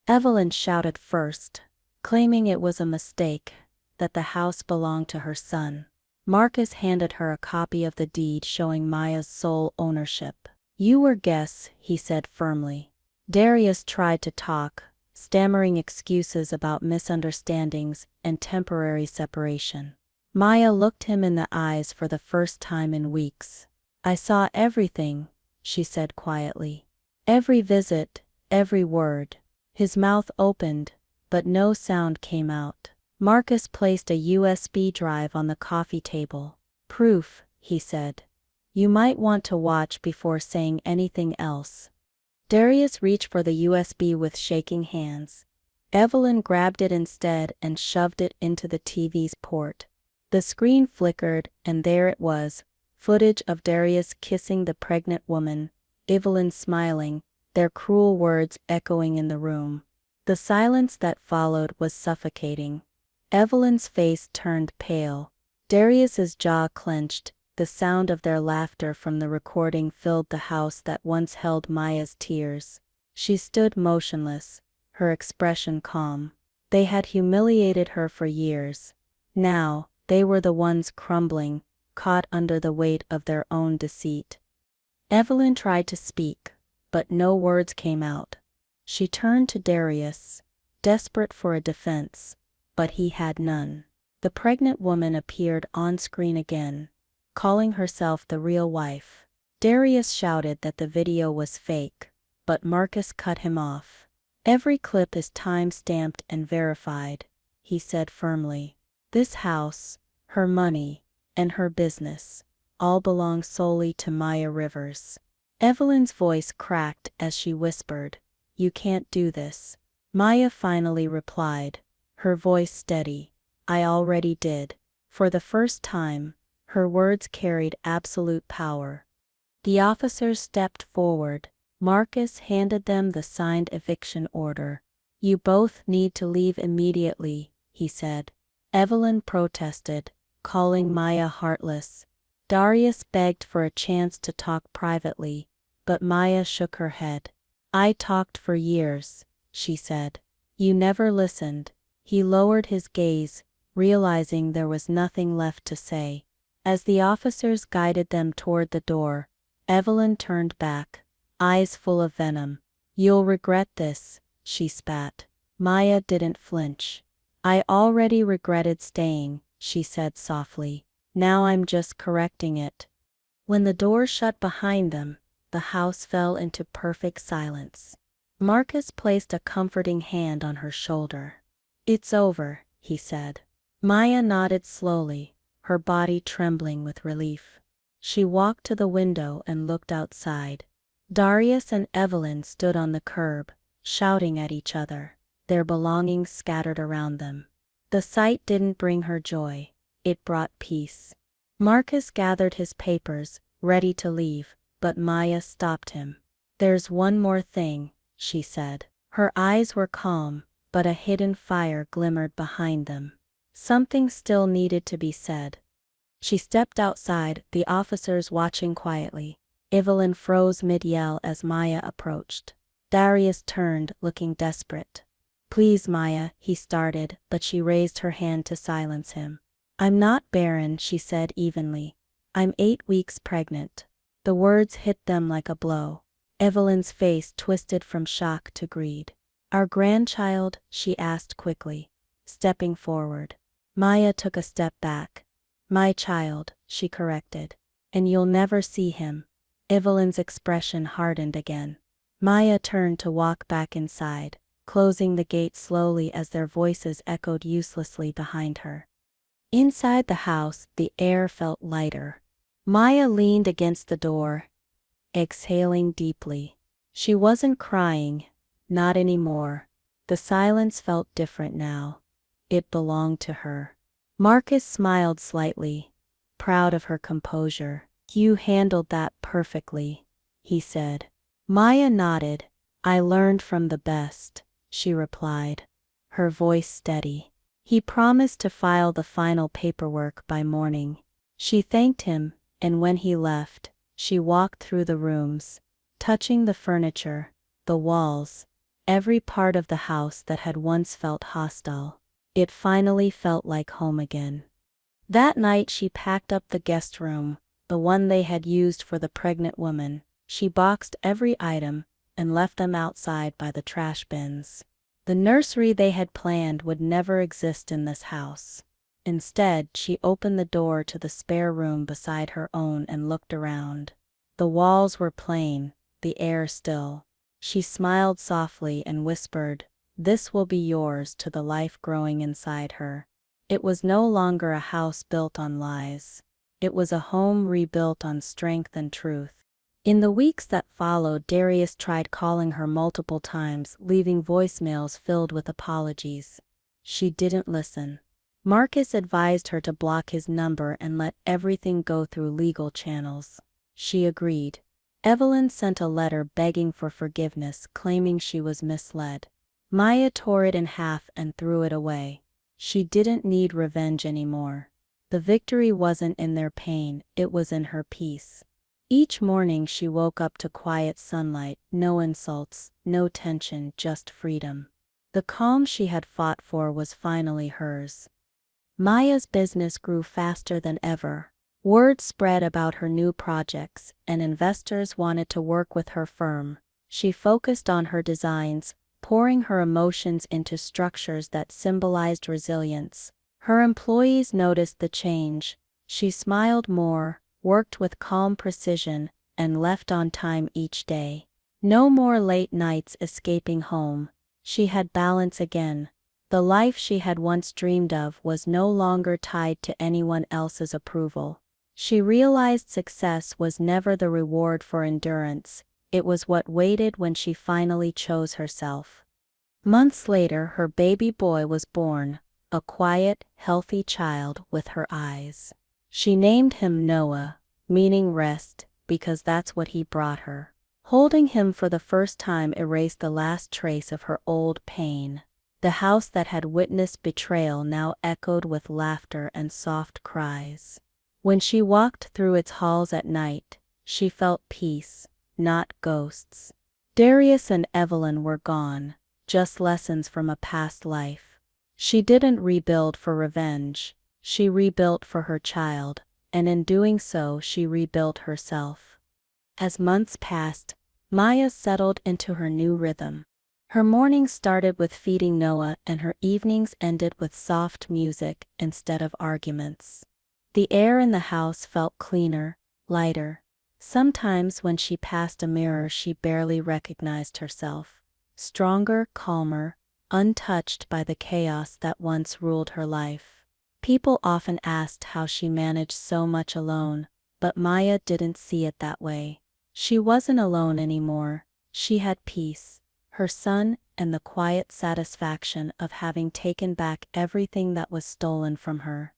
Evelyn shouted first, claiming it was a mistake, that the house belonged to her son. Marcus handed her a copy of the deed showing Maya's sole ownership. "You were guests," he said firmly. Darius tried to talk, stammering excuses about misunderstandings and temporary separation. Maya looked him in the eyes for the first time in weeks. "I saw everything," she said quietly. "Every visit, every word." His mouth opened, but no sound came out. Marcus placed a USB drive on the coffee table. "Proof," he said. "You might want to watch before saying anything else." Darius reached for the USB with shaking hands. Evelyn grabbed it instead and shoved it into the TV's port. The screen flickered, and there it was, footage of Darius kissing the pregnant woman, Evelyn smiling, their cruel words echoing in the room. The silence that followed was suffocating. Evelyn's face turned pale. Darius's jaw clenched. The sound of their laughter from the recording filled the house that once held Maya's tears. She stood motionless, her expression calm. They had humiliated her for years. Now, they were the ones crumbling, caught under the weight of their own deceit. Evelyn tried to speak, but no words came out. She turned to Darius, desperate for a defense, but he had none. The pregnant woman appeared on screen again, calling herself the real wife. Darius shouted that the video was fake, but Marcus cut him off. "Every clip is time-stamped and verified," he said firmly. "This house, her money, and her business, all belong solely to Maya Rivers." Evelyn's voice cracked as she whispered, "You can't do this." Maya finally replied, her voice steady, "I already did." For the first time, her words carried absolute power. The officers stepped forward. Marcus handed them the signed eviction order. "You both need to leave immediately," he said. Evelyn protested, calling Maya heartless. Darius begged for a chance to talk privately, but Maya shook her head. "I talked for years," she said. "You never listened." He lowered his gaze, realizing there was nothing left to say. As the officers guided them toward the door, Evelyn turned back, eyes full of venom. "You'll regret this," she spat. Maya didn't flinch. "I already regretted staying," she said softly. "Now I'm just correcting it." When the door shut behind them, the house fell into perfect silence. Marcus placed a comforting hand on her shoulder. "It's over," he said. Maya nodded slowly, her body trembling with relief. She walked to the window and looked outside. Darius and Evelyn stood on the curb, shouting at each other, their belongings scattered around them. The sight didn't bring her joy, it brought peace. Marcus gathered his papers, ready to leave, but Maya stopped him. "There's one more thing," she said. Her eyes were calm, but a hidden fire glimmered behind them. Something still needed to be said. She stepped outside, the officers watching quietly. Evelyn froze mid-yell as Maya approached. Darius turned, looking desperate. "Please, Maya," he started, but she raised her hand to silence him. "I'm not barren," she said evenly. "I'm 8 weeks pregnant." The words hit them like a blow. Evelyn's face twisted from shock to greed. "Our grandchild?" she asked quickly, stepping forward. Maya took a step back. "My child," she corrected. "And you'll never see him." Evelyn's expression hardened again. Maya turned to walk back inside, closing the gate slowly as their voices echoed uselessly behind her. Inside the house, the air felt lighter. Maya leaned against the door, exhaling deeply. She wasn't crying, not anymore. The silence felt different now. It belonged to her. Marcus smiled slightly, proud of her composure. "You handled that perfectly," he said. Maya nodded. "I learned from the best," she replied, her voice steady. He promised to file the final paperwork by morning. She thanked him, and when he left, she walked through the rooms, touching the furniture, the walls, every part of the house that had once felt hostile. It finally felt like home again. That night she packed up the guest room, the one they had used for the pregnant woman. She boxed every item and left them outside by the trash bins. The nursery they had planned would never exist in this house. Instead, she opened the door to the spare room beside her own and looked around. The walls were plain, the air still. She smiled softly and whispered, "This will be yours," to the life growing inside her. It was no longer a house built on lies. It was a home rebuilt on strength and truth. In the weeks that followed, Darius tried calling her multiple times, leaving voicemails filled with apologies. She didn't listen. Marcus advised her to block his number and let everything go through legal channels. She agreed. Evelyn sent a letter begging for forgiveness, claiming she was misled. Maya tore it in half and threw it away. She didn't need revenge anymore. The victory wasn't in their pain, it was in her peace. Each morning she woke up to quiet sunlight, no insults, no tension, just freedom. The calm she had fought for was finally hers. Maya's business grew faster than ever. Word spread about her new projects, and investors wanted to work with her firm. She focused on her designs, pouring her emotions into structures that symbolized resilience. Her employees noticed the change. She smiled more, worked with calm precision, and left on time each day. No more late nights escaping home. She had balance again. The life she had once dreamed of was no longer tied to anyone else's approval. She realized success was never the reward for endurance, it was what waited when she finally chose herself. Months later, her baby boy was born, a quiet, healthy child with her eyes. She named him Noah, meaning rest, because that's what he brought her. Holding him for the first time erased the last trace of her old pain. The house that had witnessed betrayal now echoed with laughter and soft cries. When she walked through its halls at night, she felt peace, not ghosts. Darius and Evelyn were gone, just lessons from a past life. She didn't rebuild for revenge, she rebuilt for her child, and in doing so she rebuilt herself. As months passed, Maya settled into her new rhythm. Her mornings started with feeding Noah and her evenings ended with soft music instead of arguments. The air in the house felt cleaner, lighter. Sometimes when she passed a mirror she barely recognized herself. Stronger, calmer, untouched by the chaos that once ruled her life. People often asked how she managed so much alone, but Maya didn't see it that way. She wasn't alone anymore. She had peace, her son, and the quiet satisfaction of having taken back everything that was stolen from her.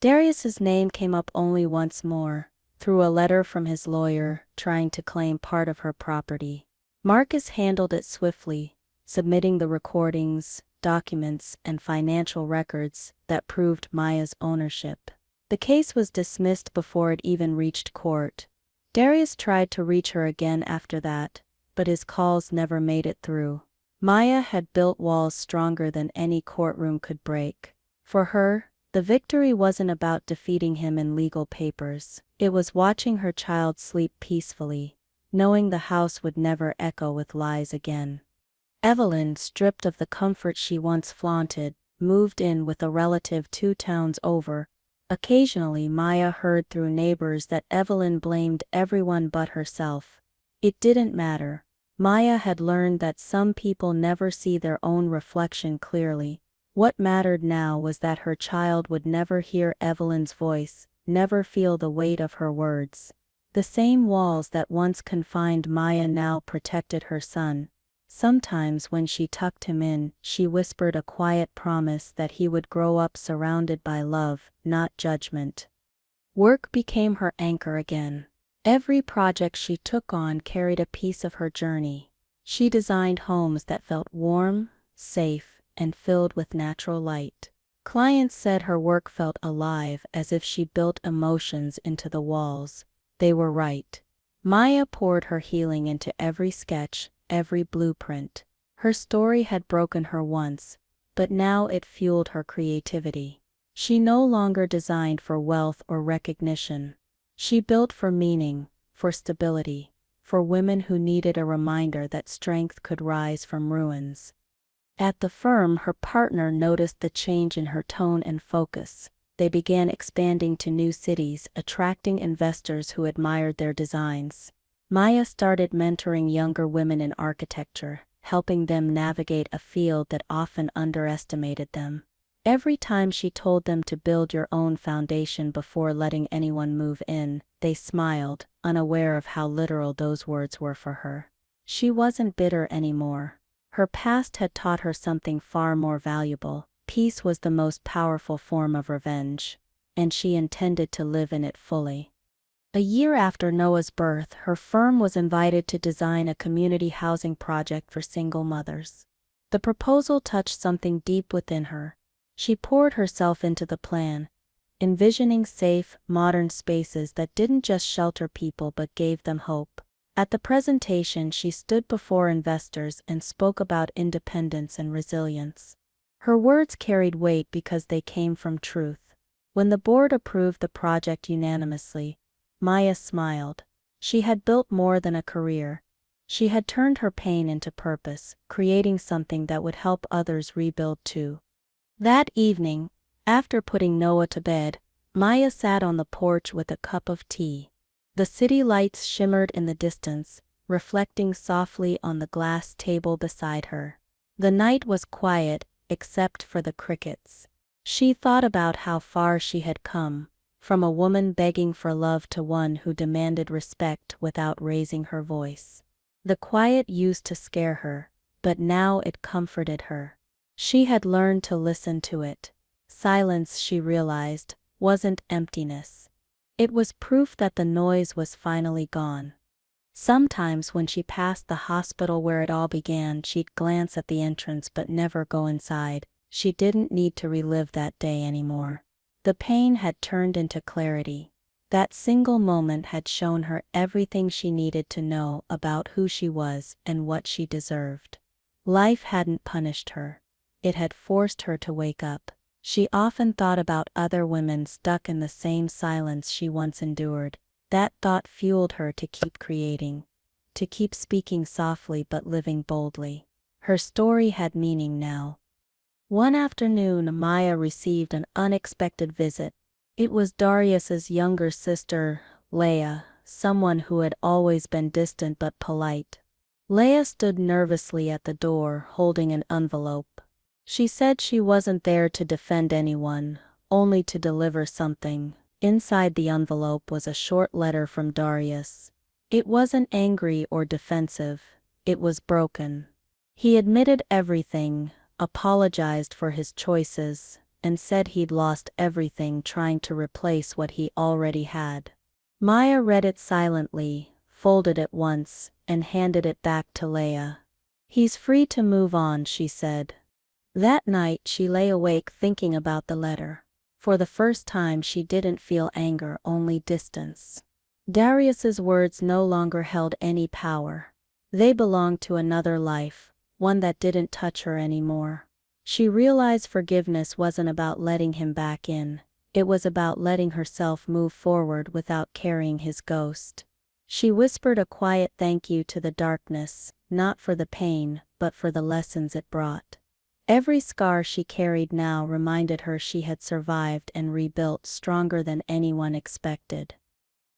Darius's name came up only once more, through a letter from his lawyer trying to claim part of her property. Marcus handled it swiftly, submitting the recordings, documents, and financial records that proved Maya's ownership. The case was dismissed before it even reached court. Darius tried to reach her again after that, but his calls never made it through. Maya had built walls stronger than any courtroom could break. For her, the victory wasn't about defeating him in legal papers. It was watching her child sleep peacefully, knowing the house would never echo with lies again. Evelyn, stripped of the comfort she once flaunted, moved in with a relative 2 towns over. Occasionally Maya heard through neighbors that Evelyn blamed everyone but herself. It didn't matter. Maya had learned that some people never see their own reflection clearly. What mattered now was that her child would never hear Evelyn's voice, never feel the weight of her words. The same walls that once confined Maya now protected her son. Sometimes when she tucked him in, she whispered a quiet promise that he would grow up surrounded by love, not judgment. Work became her anchor again. Every project she took on carried a piece of her journey. She designed homes that felt warm, safe, and filled with natural light. Clients said her work felt alive, as if she built emotions into the walls. They were right. Maya poured her healing into every sketch, every blueprint. Her story had broken her once, but now it fueled her creativity. She no longer designed for wealth or recognition. She built for meaning, for stability, for women who needed a reminder that strength could rise from ruins. At the firm, her partner noticed the change in her tone and focus. They began expanding to new cities, attracting investors who admired their designs. Maya started mentoring younger women in architecture, helping them navigate a field that often underestimated them. Every time she told them to build your own foundation before letting anyone move in, they smiled, unaware of how literal those words were for her. She wasn't bitter anymore. Her past had taught her something far more valuable. Peace was the most powerful form of revenge, and she intended to live in it fully. A year after Noah's birth, her firm was invited to design a community housing project for single mothers. The proposal touched something deep within her. She poured herself into the plan, envisioning safe, modern spaces that didn't just shelter people but gave them hope. At the presentation, she stood before investors and spoke about independence and resilience. Her words carried weight because they came from truth. When the board approved the project unanimously, Maya smiled. She had built more than a career. She had turned her pain into purpose, creating something that would help others rebuild too. That evening, after putting Noah to bed, Maya sat on the porch with a cup of tea. The city lights shimmered in the distance, reflecting softly on the glass table beside her. The night was quiet, except for the crickets. She thought about how far she had come, from a woman begging for love to one who demanded respect without raising her voice. The quiet used to scare her, but now it comforted her. She had learned to listen to it. Silence, she realized, wasn't emptiness. It was proof that the noise was finally gone. Sometimes when she passed the hospital where it all began, she'd glance at the entrance but never go inside. She didn't need to relive that day anymore. The pain had turned into clarity. That single moment had shown her everything she needed to know about who she was and what she deserved. Life hadn't punished her. It had forced her to wake up. She often thought about other women stuck in the same silence she once endured. That thought fueled her to keep creating, to keep speaking softly but living boldly. Her story had meaning now. One afternoon, Maya received an unexpected visit. It was Darius's younger sister, Leah, someone who had always been distant but polite. Leah stood nervously at the door, holding an envelope. She said she wasn't there to defend anyone, only to deliver something. Inside the envelope was a short letter from Darius. It wasn't angry or defensive. It was broken. He admitted everything, apologized for his choices, and said he'd lost everything trying to replace what he already had. Maya read it silently, folded it once, and handed it back to Leia. "He's free to move on," she said. That night she lay awake thinking about the letter. For the first time she didn't feel anger, only distance. Darius's words no longer held any power. They belonged to another life, one that didn't touch her anymore. She realized forgiveness wasn't about letting him back in. It was about letting herself move forward without carrying his ghost. She whispered a quiet thank you to the darkness, not for the pain, but for the lessons it brought. Every scar she carried now reminded her she had survived and rebuilt stronger than anyone expected.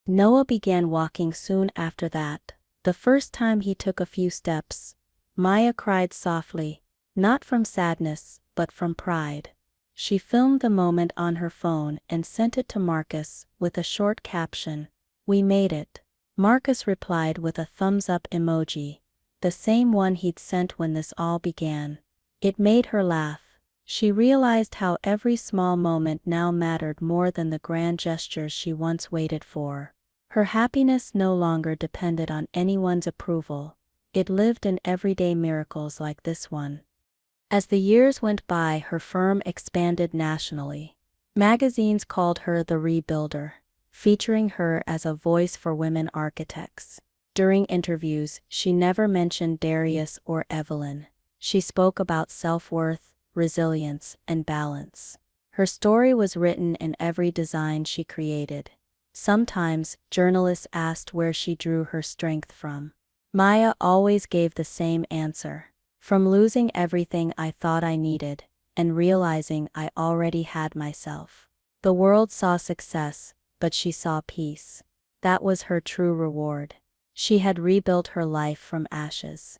Noah began walking soon after that. The first time he took a few steps, Maya cried softly, not from sadness, but from pride. She filmed the moment on her phone and sent it to Marcus with a short caption, "We made it." Marcus replied with a thumbs-up emoji, the same one he'd sent when this all began. It made her laugh. She realized how every small moment now mattered more than the grand gestures she once waited for. Her happiness no longer depended on anyone's approval. It lived in everyday miracles like this one. As the years went by, her firm expanded nationally. Magazines called her the Rebuilder, featuring her as a voice for women architects. During interviews, she never mentioned Darius or Evelyn. She spoke about self-worth, resilience, and balance. Her story was written in every design she created. Sometimes, journalists asked where she drew her strength from. Maya always gave the same answer: from losing everything I thought I needed, and realizing I already had myself. The world saw success, but she saw peace. That was her true reward. She had rebuilt her life from ashes.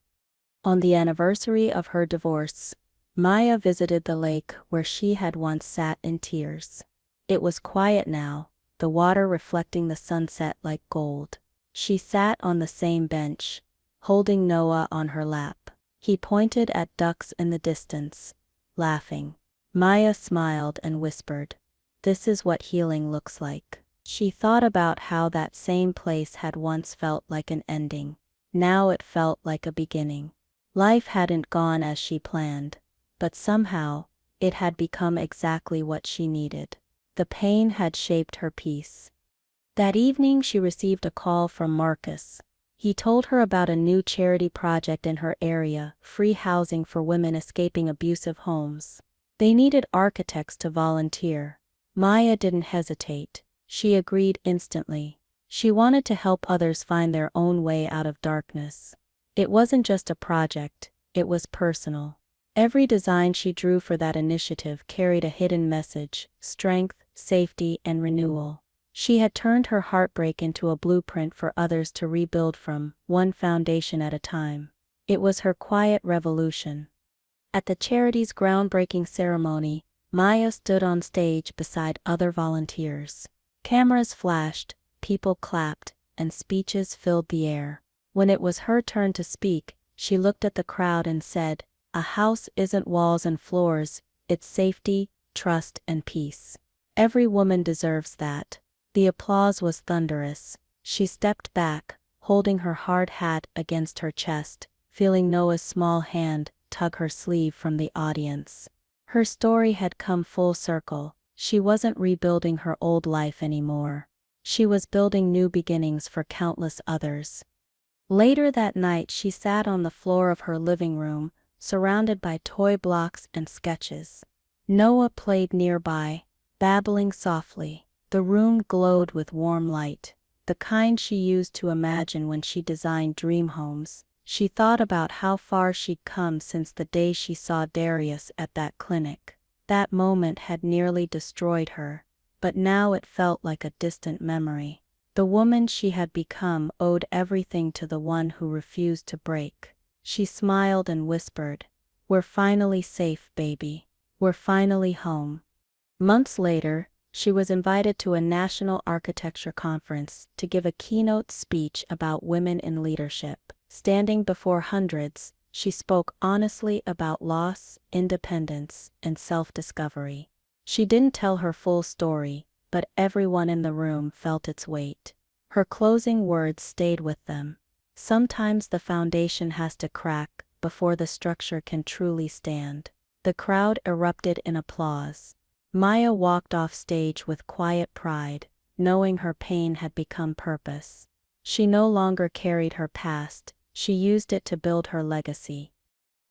On the anniversary of her divorce, Maya visited the lake where she had once sat in tears. It was quiet now, the water reflecting the sunset like gold. She sat on the same bench, holding Noah on her lap. He pointed at ducks in the distance, laughing. Maya smiled and whispered, "This is what healing looks like." She thought about how that same place had once felt like an ending. Now it felt like a beginning. Life hadn't gone as she planned, but somehow, it had become exactly what she needed. The pain had shaped her peace. That evening she received a call from Marcus. He told her about a new charity project in her area, free housing for women escaping abusive homes. They needed architects to volunteer. Maya didn't hesitate. She agreed instantly. She wanted to help others find their own way out of darkness. It wasn't just a project, it was personal. Every design she drew for that initiative carried a hidden message: strength, safety, and renewal. She had turned her heartbreak into a blueprint for others to rebuild from, one foundation at a time. It was her quiet revolution. At the charity's groundbreaking ceremony, Maya stood on stage beside other volunteers. Cameras flashed, people clapped, and speeches filled the air. When it was her turn to speak, she looked at the crowd and said, "A house isn't walls and floors, it's safety, trust, and peace. Every woman deserves that." The applause was thunderous. She stepped back, holding her hard hat against her chest, feeling Noah's small hand tug her sleeve from the audience. Her story had come full circle. She wasn't rebuilding her old life anymore. She was building new beginnings for countless others. Later that night she sat on the floor of her living room, surrounded by toy blocks and sketches. Noah played nearby, babbling softly. The room glowed with warm light, the kind she used to imagine when she designed dream homes. She thought about how far she'd come since the day she saw Darius at that clinic. That moment had nearly destroyed her, but now it felt like a distant memory. The woman she had become owed everything to the one who refused to break. She smiled and whispered, "We're finally safe, baby. We're finally home." Months later, she was invited to a national architecture conference to give a keynote speech about women in leadership. Standing before hundreds, she spoke honestly about loss, independence, and self-discovery. She didn't tell her full story, but everyone in the room felt its weight. Her closing words stayed with them. Sometimes the foundation has to crack before the structure can truly stand. The crowd erupted in applause. Maya walked off stage with quiet pride, knowing her pain had become purpose. She no longer carried her past, she used it to build her legacy.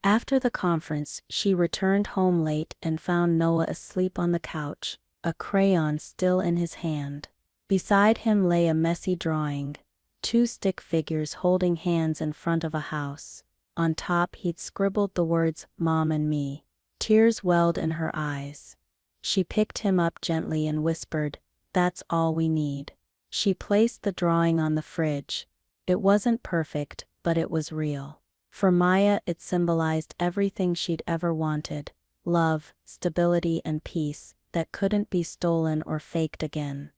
After the conference, she returned home late and found Noah asleep on the couch, a crayon still in his hand. Beside him lay a messy drawing, two stick figures holding hands in front of a house. On top he'd scribbled the words, "Mom and me." Tears welled in her eyes. She picked him up gently and whispered, "That's all we need." She placed the drawing on the fridge. It wasn't perfect, but it was real. For Maya, it symbolized everything she'd ever wanted: love, stability, and peace that couldn't be stolen or faked again.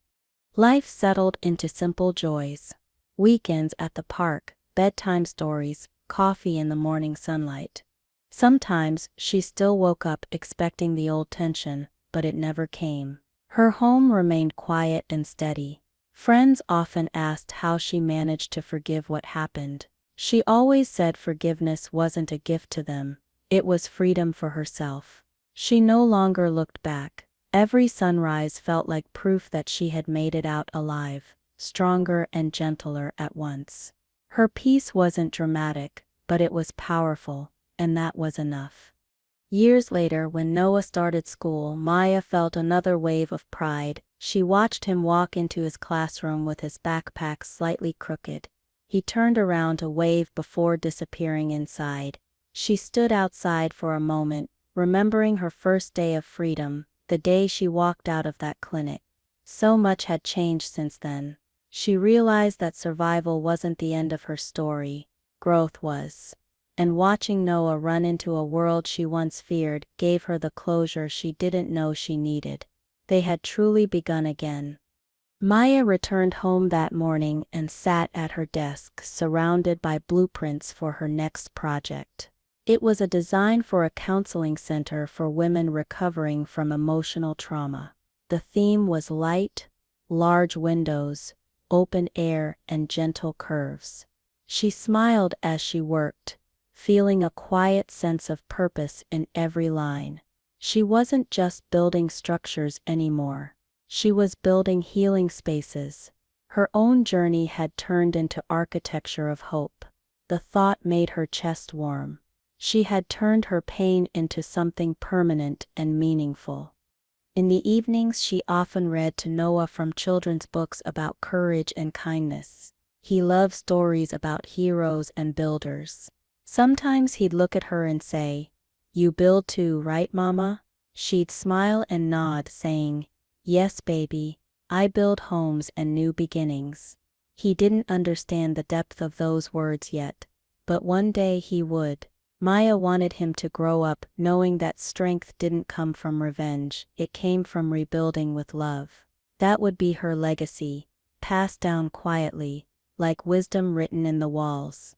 Life settled into simple joys. Weekends at the park, bedtime stories, coffee in the morning sunlight. Sometimes she still woke up expecting the old tension, but it never came. Her home remained quiet and steady. Friends often asked how she managed to forgive what happened. She always said forgiveness wasn't a gift to them, it was freedom for herself. She no longer looked back. Every sunrise felt like proof that she had made it out alive, stronger and gentler at once. Her peace wasn't dramatic, but it was powerful, and that was enough. Years later, when Noah started school, Maya felt another wave of pride. She watched him walk into his classroom with his backpack slightly crooked. He turned around to wave before disappearing inside. She stood outside for a moment, remembering her first day of freedom, the day she walked out of that clinic. So much had changed since then. She realized that survival wasn't the end of her story, growth was. And watching Noah run into a world she once feared gave her the closure she didn't know she needed. They had truly begun again. Maya returned home that morning and sat at her desk, surrounded by blueprints for her next project. It was a design for a counseling center for women recovering from emotional trauma. The theme was light, large windows, open air, and gentle curves. She smiled as she worked, feeling a quiet sense of purpose in every line. She wasn't just building structures anymore. She was building healing spaces. Her own journey had turned into architecture of hope. The thought made her chest warm. She had turned her pain into something permanent and meaningful. In the evenings, she often read to Noah from children's books about courage and kindness. He loved stories about heroes and builders. Sometimes he'd look at her and say, "You build too, right, Mama?" She'd smile and nod, saying, "Yes, baby, I build homes and new beginnings." He didn't understand the depth of those words yet, but one day he would. Maya wanted him to grow up knowing that strength didn't come from revenge, it came from rebuilding with love. That would be her legacy, passed down quietly, like wisdom written in the walls.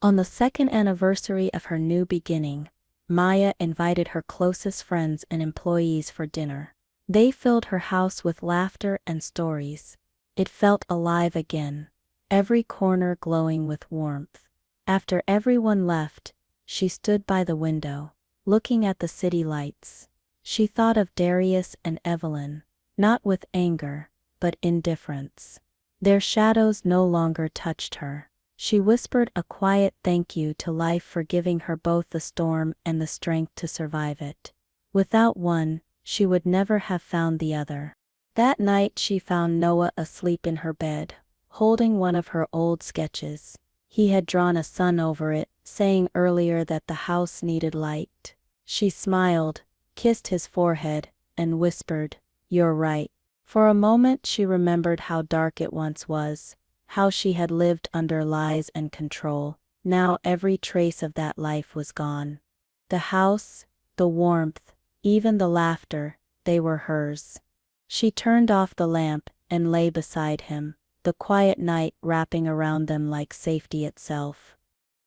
On the second anniversary of her new beginning, Maya invited her closest friends and employees for dinner. They filled her house with laughter and stories. It felt alive again, every corner glowing with warmth. After everyone left, she stood by the window, looking at the city lights. She thought of Darius and Evelyn, not with anger, but indifference. Their shadows no longer touched her. She whispered a quiet thank you to life for giving her both the storm and the strength to survive it. Without one, she would never have found the other. That night she found Noah asleep in her bed, holding one of her old sketches. He had drawn a sun over it, saying earlier that the house needed light. She smiled, kissed his forehead, and whispered, "You're right." For a moment she remembered how dark it once was, how she had lived under lies and control. Now every trace of that life was gone. The house, the warmth, even the laughter, they were hers. She turned off the lamp and lay beside him, the quiet night wrapping around them like safety itself.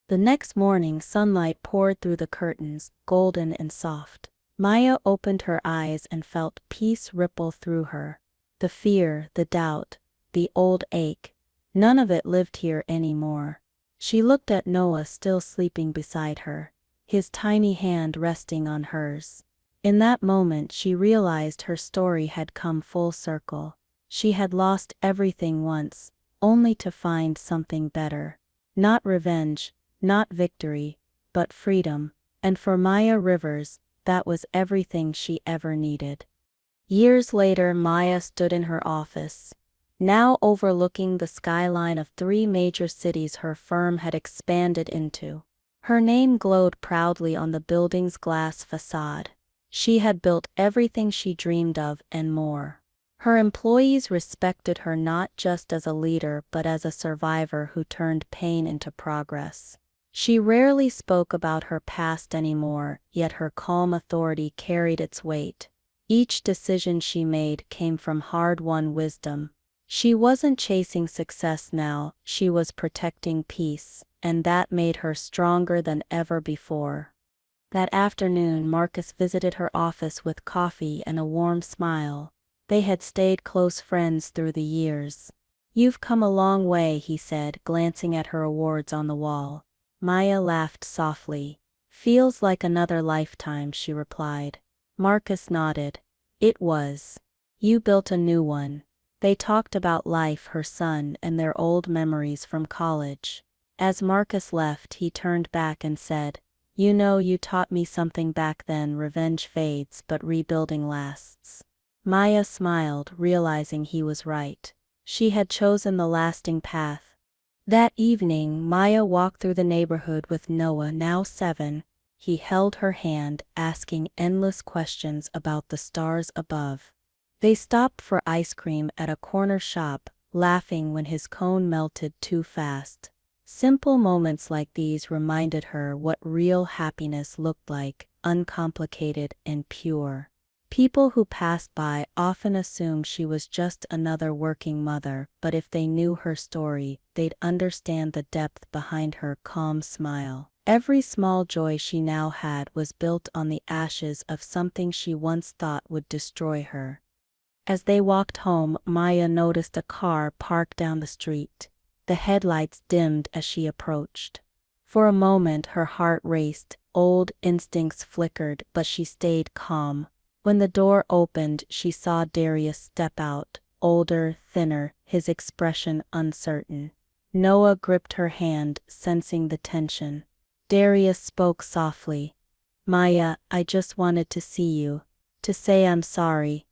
The next morning sunlight poured through the curtains, golden and soft. Maya opened her eyes and felt peace ripple through her. The fear, the doubt, the old ache, None of it lived here anymore. She looked at Noah still sleeping beside her, his tiny hand resting on hers. In that moment she realized her story had come full circle. She had lost everything once, only to find something better. Not revenge, not victory, but freedom. And for Maya Rivers, that was everything she ever needed. Years later, Maya stood in her office, now overlooking the skyline of 3 major cities her firm had expanded into. Her name glowed proudly on the building's glass facade. She had built everything she dreamed of and more. Her employees respected her not just as a leader but as a survivor who turned pain into progress. She rarely spoke about her past anymore, yet her calm authority carried its weight. Each decision she made came from hard-won wisdom. She wasn't chasing success now, she was protecting peace, and that made her stronger than ever before. That afternoon, Marcus visited her office with coffee and a warm smile. They had stayed close friends through the years. "You've come a long way," he said, glancing at her awards on the wall. Maya laughed softly. "Feels like another lifetime," she replied. Marcus nodded. "It was. You built a new one." They talked about life, her son, and their old memories from college. As Marcus left, he turned back and said, "You know, you taught me something back then. Revenge fades, but rebuilding lasts." Maya smiled, realizing he was right. She had chosen the lasting path. That evening, Maya walked through the neighborhood with Noah, now 7. He held her hand, asking endless questions about the stars above. They stopped for ice cream at a corner shop, laughing when his cone melted too fast. Simple moments like these reminded her what real happiness looked like, uncomplicated and pure. People who passed by often assumed she was just another working mother, but if they knew her story, they'd understand the depth behind her calm smile. Every small joy she now had was built on the ashes of something she once thought would destroy her. As they walked home, Maya noticed a car parked down the street. The headlights dimmed as she approached. For a moment her heart raced, old instincts flickered, but she stayed calm. When the door opened, she saw Darius step out, older, thinner, his expression uncertain. Noah gripped her hand, sensing the tension. Darius spoke softly. "Maya, I just wanted to see you, to say I'm sorry."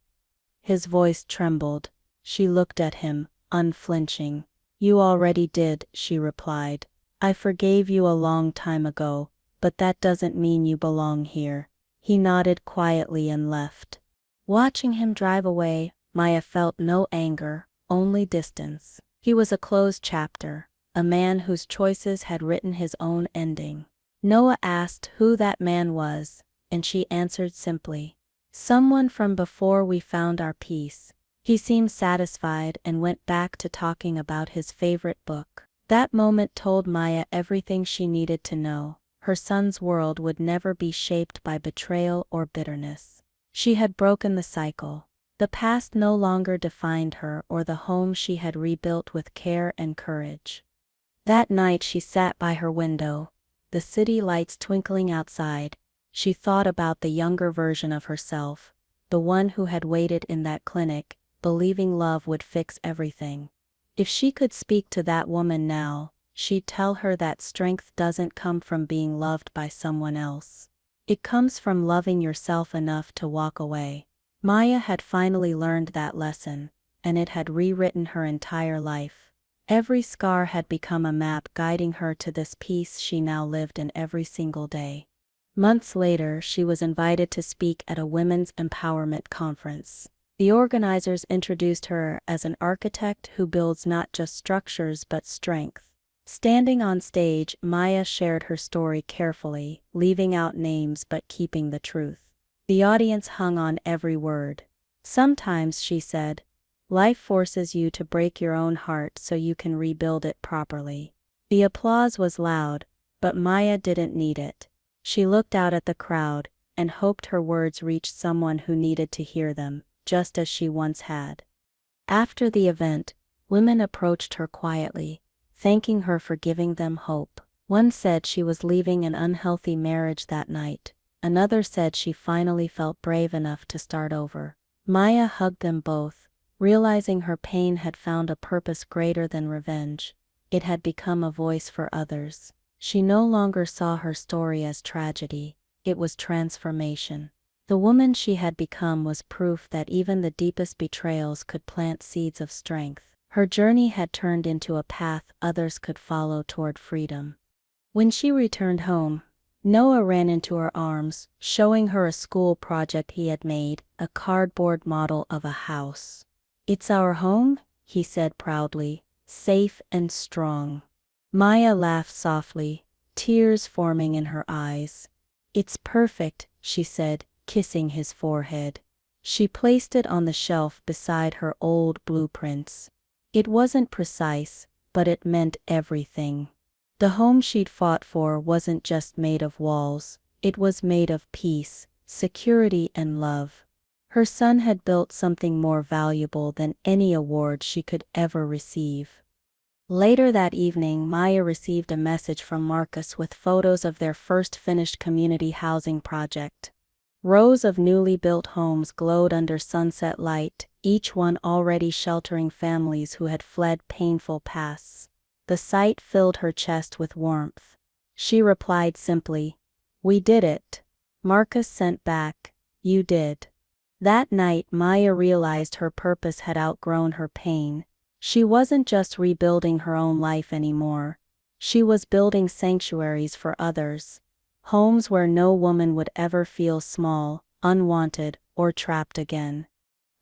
His voice trembled. She looked at him, unflinching. "You already did," she replied. "I forgave you a long time ago, but that doesn't mean you belong here." He nodded quietly and left. Watching him drive away, Maya felt no anger, only distance. He was a closed chapter, a man whose choices had written his own ending. Noah asked who that man was, and she answered simply, "Someone from before we found our peace." He seemed satisfied and went back to talking about his favorite book. That moment told Maya everything she needed to know. Her son's world would never be shaped by betrayal or bitterness. She had broken the cycle. The past no longer defined her or the home she had rebuilt with care and courage. That night she sat by her window, the city lights twinkling outside. She thought about the younger version of herself, the one who had waited in that clinic, believing love would fix everything. If she could speak to that woman now, she'd tell her that strength doesn't come from being loved by someone else. It comes from loving yourself enough to walk away. Maya had finally learned that lesson, and it had rewritten her entire life. Every scar had become a map guiding her to this peace she now lived in every single day. Months later, she was invited to speak at a women's empowerment conference. The organizers introduced her as an architect who builds not just structures but strength. Standing on stage, Maya shared her story carefully, leaving out names but keeping the truth. The audience hung on every word. "Sometimes," she said, "life forces you to break your own heart so you can rebuild it properly." The applause was loud, but Maya didn't need it. She looked out at the crowd and hoped her words reached someone who needed to hear them, just as she once had. After the event, Women approached her quietly, thanking her for giving them hope. One said she was leaving an unhealthy marriage that night. Another said she finally felt brave enough to start over. Maya hugged them both, realizing her pain had found a purpose greater than revenge. It had become a voice for others. She no longer saw her story as tragedy, it was transformation. The woman she had become was proof that even the deepest betrayals could plant seeds of strength. Her journey had turned into a path others could follow toward freedom. When she returned home, Noah ran into her arms, showing her a school project he had made, a cardboard model of a house. "It's our home," he said proudly, "safe and strong." Maya laughed softly, tears forming in her eyes. "It's perfect," she said, kissing his forehead. She placed it on the shelf beside her old blueprints. It wasn't precise, but it meant everything. The home she'd fought for wasn't just made of walls, it was made of peace, security and love. Her son had built something more valuable than any award she could ever receive. Later that evening, Maya received a message from Marcus with photos of their first finished community housing project. Rows of newly built homes glowed under sunset light, each one already sheltering families who had fled painful pasts. The sight filled her chest with warmth. She replied simply, "We did it." Marcus sent back, "You did." That night Maya realized her purpose had outgrown her pain. She wasn't just rebuilding her own life anymore. She was building sanctuaries for others. Homes where no woman would ever feel small, unwanted, or trapped again.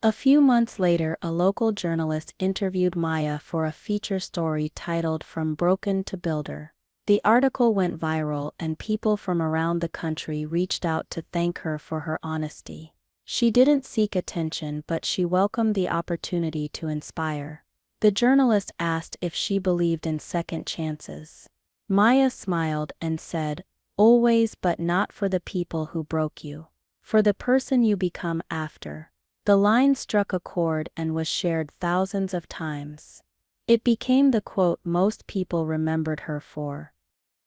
A few months later, a local journalist interviewed Maya for a feature story titled "From Broken to Builder." The article went viral and people from around the country reached out to thank her for her honesty. She didn't seek attention, but she welcomed the opportunity to inspire. The journalist asked if she believed in second chances. Maya smiled and said, "Always, but not for the people who broke you. For the person you become after." The line struck a chord and was shared thousands of times. It became the quote most people remembered her for.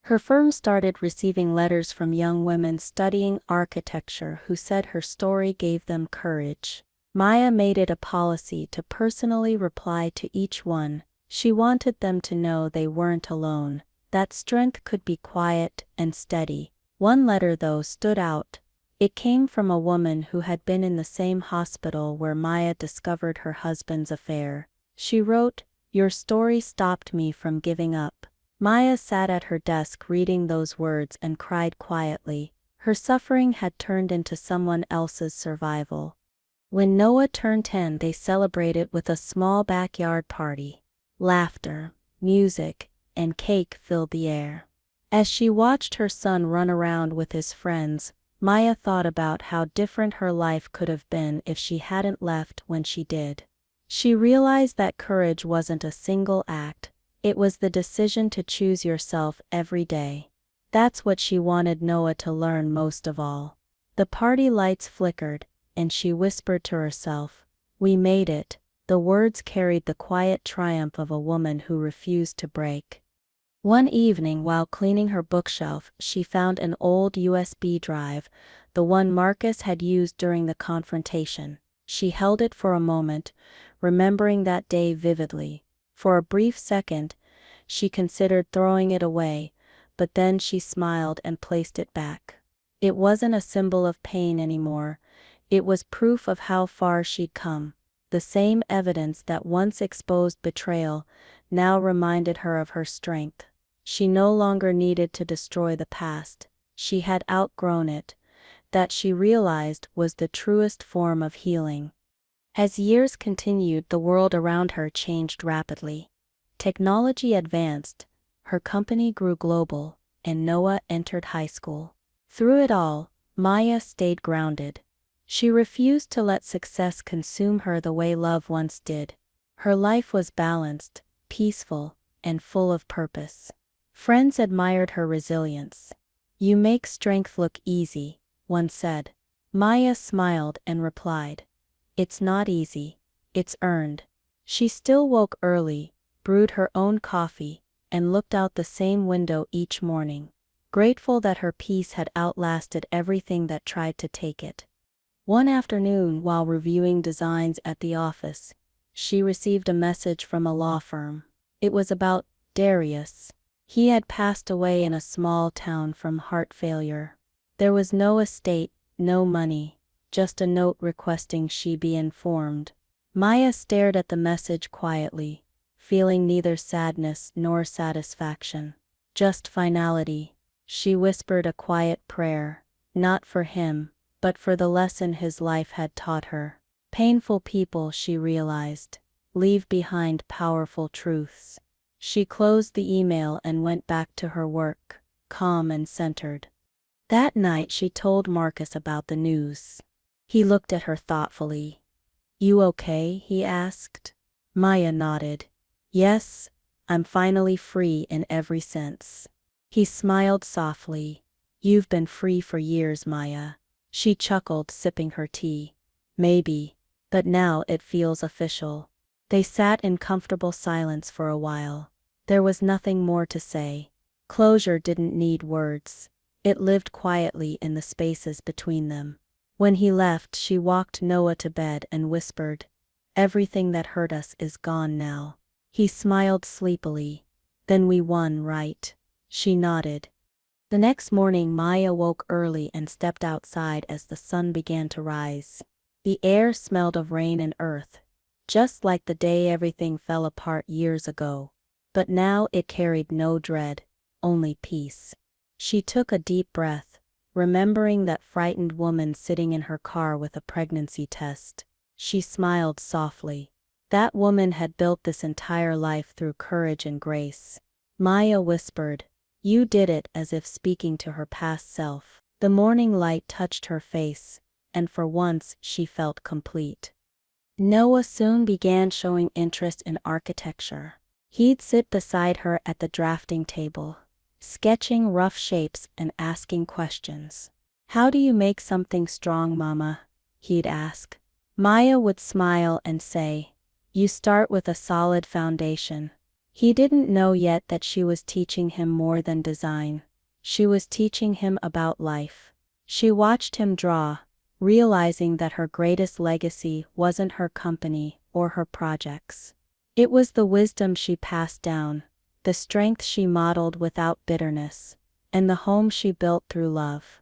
Her firm started receiving letters from young women studying architecture who said her story gave them courage. Maya made it a policy to personally reply to each one. She wanted them to know they weren't alone, that strength could be quiet and steady. One letter, though, stood out. It came from a woman who had been in the same hospital where Maya discovered her husband's affair. She wrote, "Your story stopped me from giving up." Maya sat at her desk reading those words and cried quietly. Her suffering had turned into someone else's survival. When Noah turned 10, they celebrated with a small backyard party. Laughter, music, and cake filled the air. As she watched her son run around with his friends, Maya thought about how different her life could have been if she hadn't left when she did. She realized that courage wasn't a single act, it was the decision to choose yourself every day. That's what she wanted Noah to learn most of all. The party lights flickered, and she whispered to herself, "We made it." The words carried the quiet triumph of a woman who refused to break. One evening while cleaning her bookshelf, she found an old USB drive, the one Marcus had used during the confrontation. She held it for a moment, remembering that day vividly. For a brief second, she considered throwing it away, but then she smiled and placed it back. It wasn't a symbol of pain anymore, it was proof of how far she'd come. The same evidence that once exposed betrayal now reminded her of her strength. She no longer needed to destroy the past, she had outgrown it. That, she realized, was the truest form of healing. As years continued, the world around her changed rapidly. Technology advanced, her company grew global, and Noah entered high school. Through it all, Maya stayed grounded. She refused to let success consume her the way love once did. Her life was balanced, peaceful, and full of purpose. Friends admired her resilience. "You make strength look easy," one said. Maya smiled and replied, "It's not easy, it's earned." She still woke early, brewed her own coffee, and looked out the same window each morning, grateful that her peace had outlasted everything that tried to take it. One afternoon, while reviewing designs at the office, she received a message from a law firm. It was about Darius. He had passed away in a small town from heart failure. There was no estate, no money, just a note requesting she be informed. Maya stared at the message quietly, feeling neither sadness nor satisfaction, just finality. She whispered a quiet prayer, not for him, but for the lesson his life had taught her. Painful people, she realized, leave behind powerful truths. She closed the email and went back to her work, calm and centered. That night she told Marcus about the news. He looked at her thoughtfully. "You okay?" he asked. Maya nodded. "Yes, I'm finally free in every sense." He smiled softly. "You've been free for years, Maya." She chuckled, sipping her tea. "Maybe, but now it feels official." They sat in comfortable silence for a while. There was nothing more to say. Closure didn't need words. It lived quietly in the spaces between them. When he left, she walked Noah to bed and whispered, "Everything that hurt us is gone now." He smiled sleepily. "Then we won, right?" She nodded. The next morning Maya woke early and stepped outside as the sun began to rise. The air smelled of rain and earth, just like the day everything fell apart years ago. But now it carried no dread, only peace. She took a deep breath, remembering that frightened woman sitting in her car with a pregnancy test. She smiled softly. That woman had built this entire life through courage and grace. Maya whispered, "You did it," as if speaking to her past self. The morning light touched her face, and for once she felt complete. Noah soon began showing interest in architecture. He'd sit beside her at the drafting table, sketching rough shapes and asking questions. "How do you make something strong, Mama?" he'd ask. Maya would smile and say, "You start with a solid foundation." He didn't know yet that she was teaching him more than design. She was teaching him about life. She watched him draw, realizing that her greatest legacy wasn't her company or her projects. It was the wisdom she passed down, the strength she modeled without bitterness, and the home she built through love.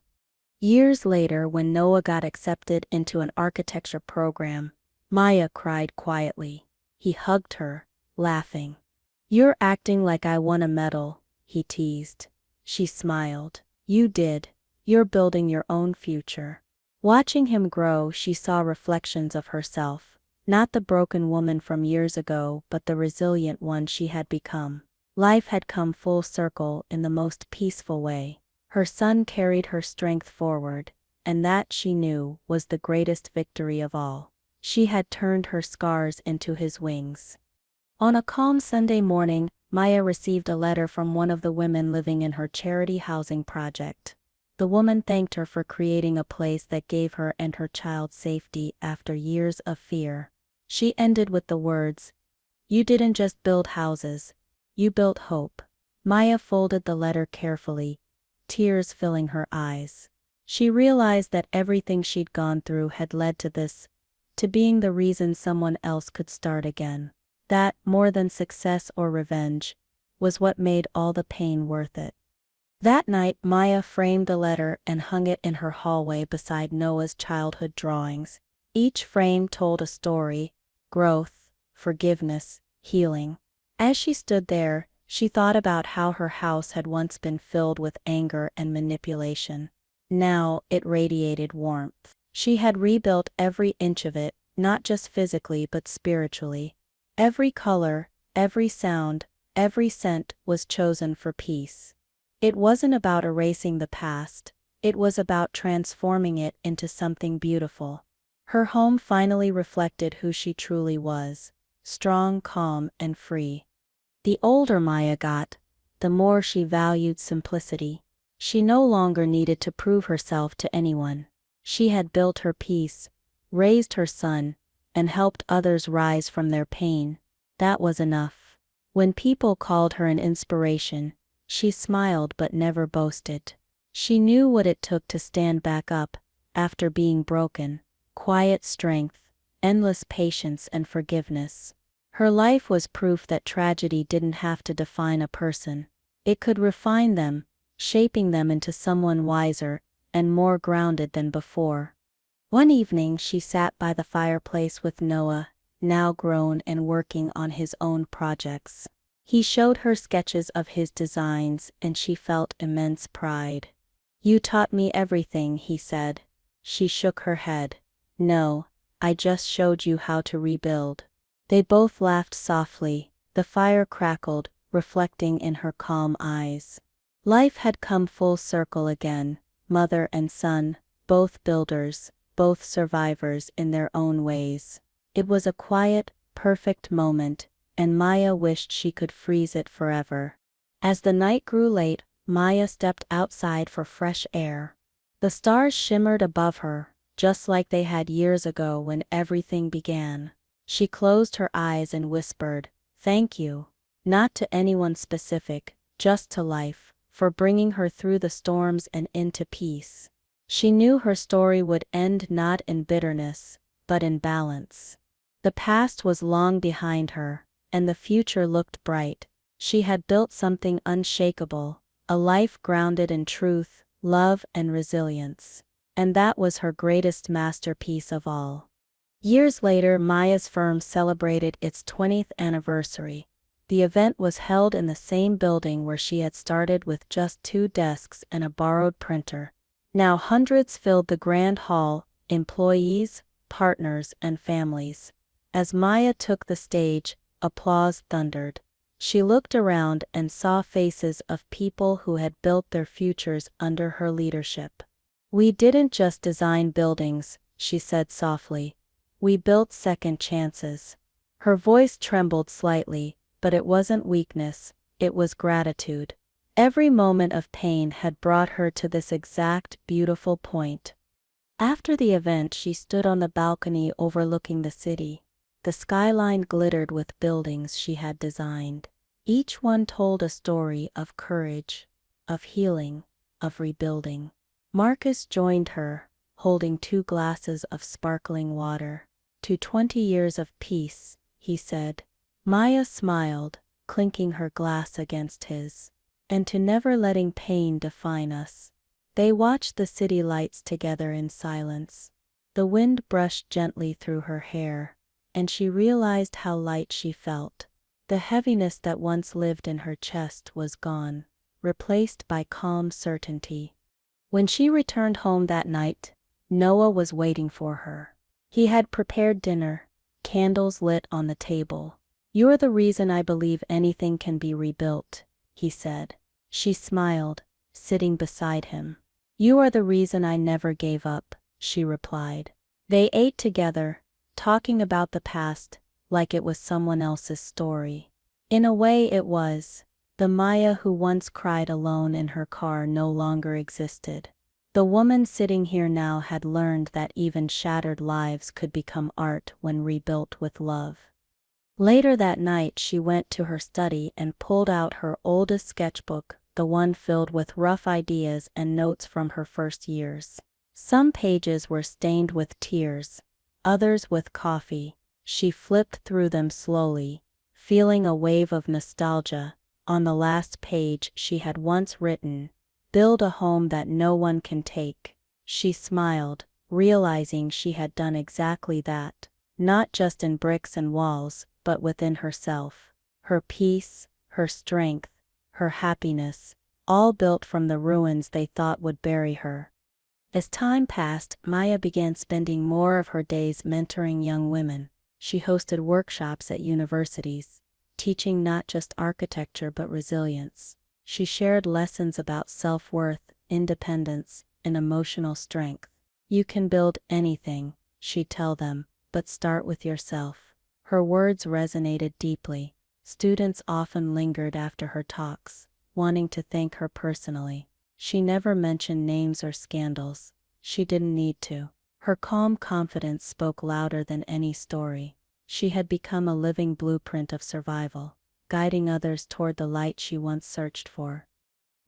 Years later, when Noah got accepted into an architecture program, Maya cried quietly. He hugged her, laughing. "You're acting like I won a medal," he teased. She smiled. "You did. You're building your own future." Watching him grow, she saw reflections of herself, not the broken woman from years ago, but the resilient one she had become. Life had come full circle in the most peaceful way. Her son carried her strength forward, and that, she knew, was the greatest victory of all. She had turned her scars into his wings. On a calm Sunday morning, Maya received a letter from one of the women living in her charity housing project. The woman thanked her for creating a place that gave her and her child safety after years of fear. She ended with the words, "You didn't just build houses, you built hope." Maya folded the letter carefully, tears filling her eyes. She realized that everything she'd gone through had led to this, to being the reason someone else could start again. That, more than success or revenge, was what made all the pain worth it. That night, Maya framed the letter and hung it in her hallway beside Noah's childhood drawings. Each frame told a story: growth, forgiveness, healing. As she stood there, she thought about how her house had once been filled with anger and manipulation. Now it radiated warmth. She had rebuilt every inch of it, not just physically but spiritually. Every color, every sound, every scent was chosen for peace. It wasn't about erasing the past, it was about transforming it into something beautiful. Her home finally reflected who she truly was: strong, calm, and free. The older Maya got, the more she valued simplicity. She no longer needed to prove herself to anyone. She had built her peace, raised her son, and helped others rise from their pain. That was enough. When people called her an inspiration, she smiled but never boasted. She knew what it took to stand back up after being broken: quiet strength, endless patience, and forgiveness. Her life was proof that tragedy didn't have to define a person. It could refine them, shaping them into someone wiser and more grounded than before. One evening she sat by the fireplace with Noah, now grown and working on his own projects. He showed her sketches of his designs and she felt immense pride. "You taught me everything," he said. She shook her head. "No, I just showed you how to rebuild." They both laughed softly. The fire crackled, reflecting in her calm eyes. Life had come full circle again, mother and son, both builders, both survivors in their own ways. It was a quiet, perfect moment, and Maya wished she could freeze it forever. As the night grew late, Maya stepped outside for fresh air. The stars shimmered above her, just like they had years ago when everything began. She closed her eyes and whispered, "Thank you." Not to anyone specific, just to life, for bringing her through the storms and into peace. She knew her story would end not in bitterness, but in balance. The past was long behind her, and the future looked bright. She had built something unshakable, a life grounded in truth, love, and resilience. And that was her greatest masterpiece of all. Years later, Maya's firm celebrated its 20th anniversary. The event was held in the same building where she had started with just 2 desks and a borrowed printer. Now hundreds filled the grand hall, employees, partners, and families. As Maya took the stage, applause thundered. She looked around and saw faces of people who had built their futures under her leadership. "We didn't just design buildings," she said softly. "We built second chances." Her voice trembled slightly, but it wasn't weakness, it was gratitude. Every moment of pain had brought her to this exact, beautiful point. After the event, she stood on the balcony overlooking the city. The skyline glittered with buildings she had designed. Each one told a story of courage, of healing, of rebuilding. Marcus joined her, holding 2 glasses of sparkling water. "To 20 years of peace," he said. Maya smiled, clinking her glass against his. "And to never letting pain define us." They watched the city lights together in silence. The wind brushed gently through her hair, and she realized how light she felt. The heaviness that once lived in her chest was gone, replaced by calm certainty. When she returned home that night, Noah was waiting for her. He had prepared dinner, candles lit on the table. "You're the reason I believe anything can be rebuilt," he said. She smiled, sitting beside him. "You are the reason I never gave up," she replied. They ate together, talking about the past, like it was someone else's story. In a way it was. The Maya who once cried alone in her car no longer existed. The woman sitting here now had learned that even shattered lives could become art when rebuilt with love. Later that night she went to her study and pulled out her oldest sketchbook, the one filled with rough ideas and notes from her first years. Some pages were stained with tears, others with coffee. She flipped through them slowly, feeling a wave of nostalgia. On the last page she had once written, "Build a home that no one can take." She smiled, realizing she had done exactly that, not just in bricks and walls, but within herself. Her peace, her strength, her happiness, all built from the ruins they thought would bury her. As time passed, Maya began spending more of her days mentoring young women. She hosted workshops at universities, teaching not just architecture but resilience. She shared lessons about self-worth, independence, and emotional strength. "You can build anything," she'd tell them, "but start with yourself." Her words resonated deeply. Students often lingered after her talks, wanting to thank her personally. She never mentioned names or scandals. She didn't need to. Her calm confidence spoke louder than any story. She had become a living blueprint of survival, guiding others toward the light she once searched for.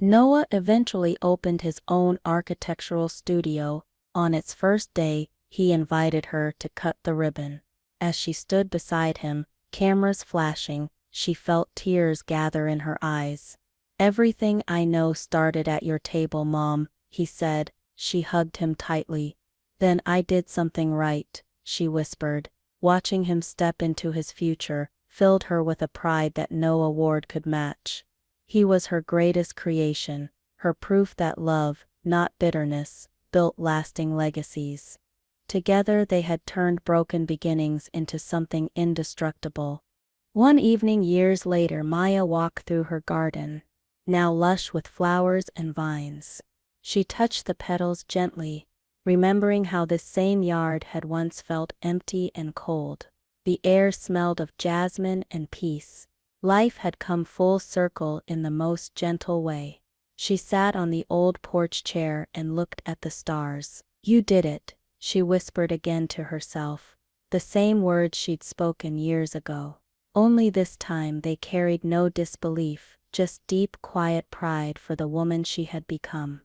Noah eventually opened his own architectural studio. On its first day, he invited her to cut the ribbon. As she stood beside him, cameras flashing, she felt tears gather in her eyes. "Everything I know started at your table, Mom," he said. She hugged him tightly. "Then I did something right," she whispered. Watching him step into his future filled her with a pride that no award could match. He was her greatest creation, her proof that love, not bitterness, built lasting legacies. Together they had turned broken beginnings into something indestructible. One evening years later, Maya walked through her garden, now lush with flowers and vines. She touched the petals gently, remembering how this same yard had once felt empty and cold. The air smelled of jasmine and peace. Life had come full circle in the most gentle way. She sat on the old porch chair and looked at the stars. "You did it," she whispered again to herself, the same words she'd spoken years ago. Only this time they carried no disbelief, just deep, quiet pride for the woman she had become.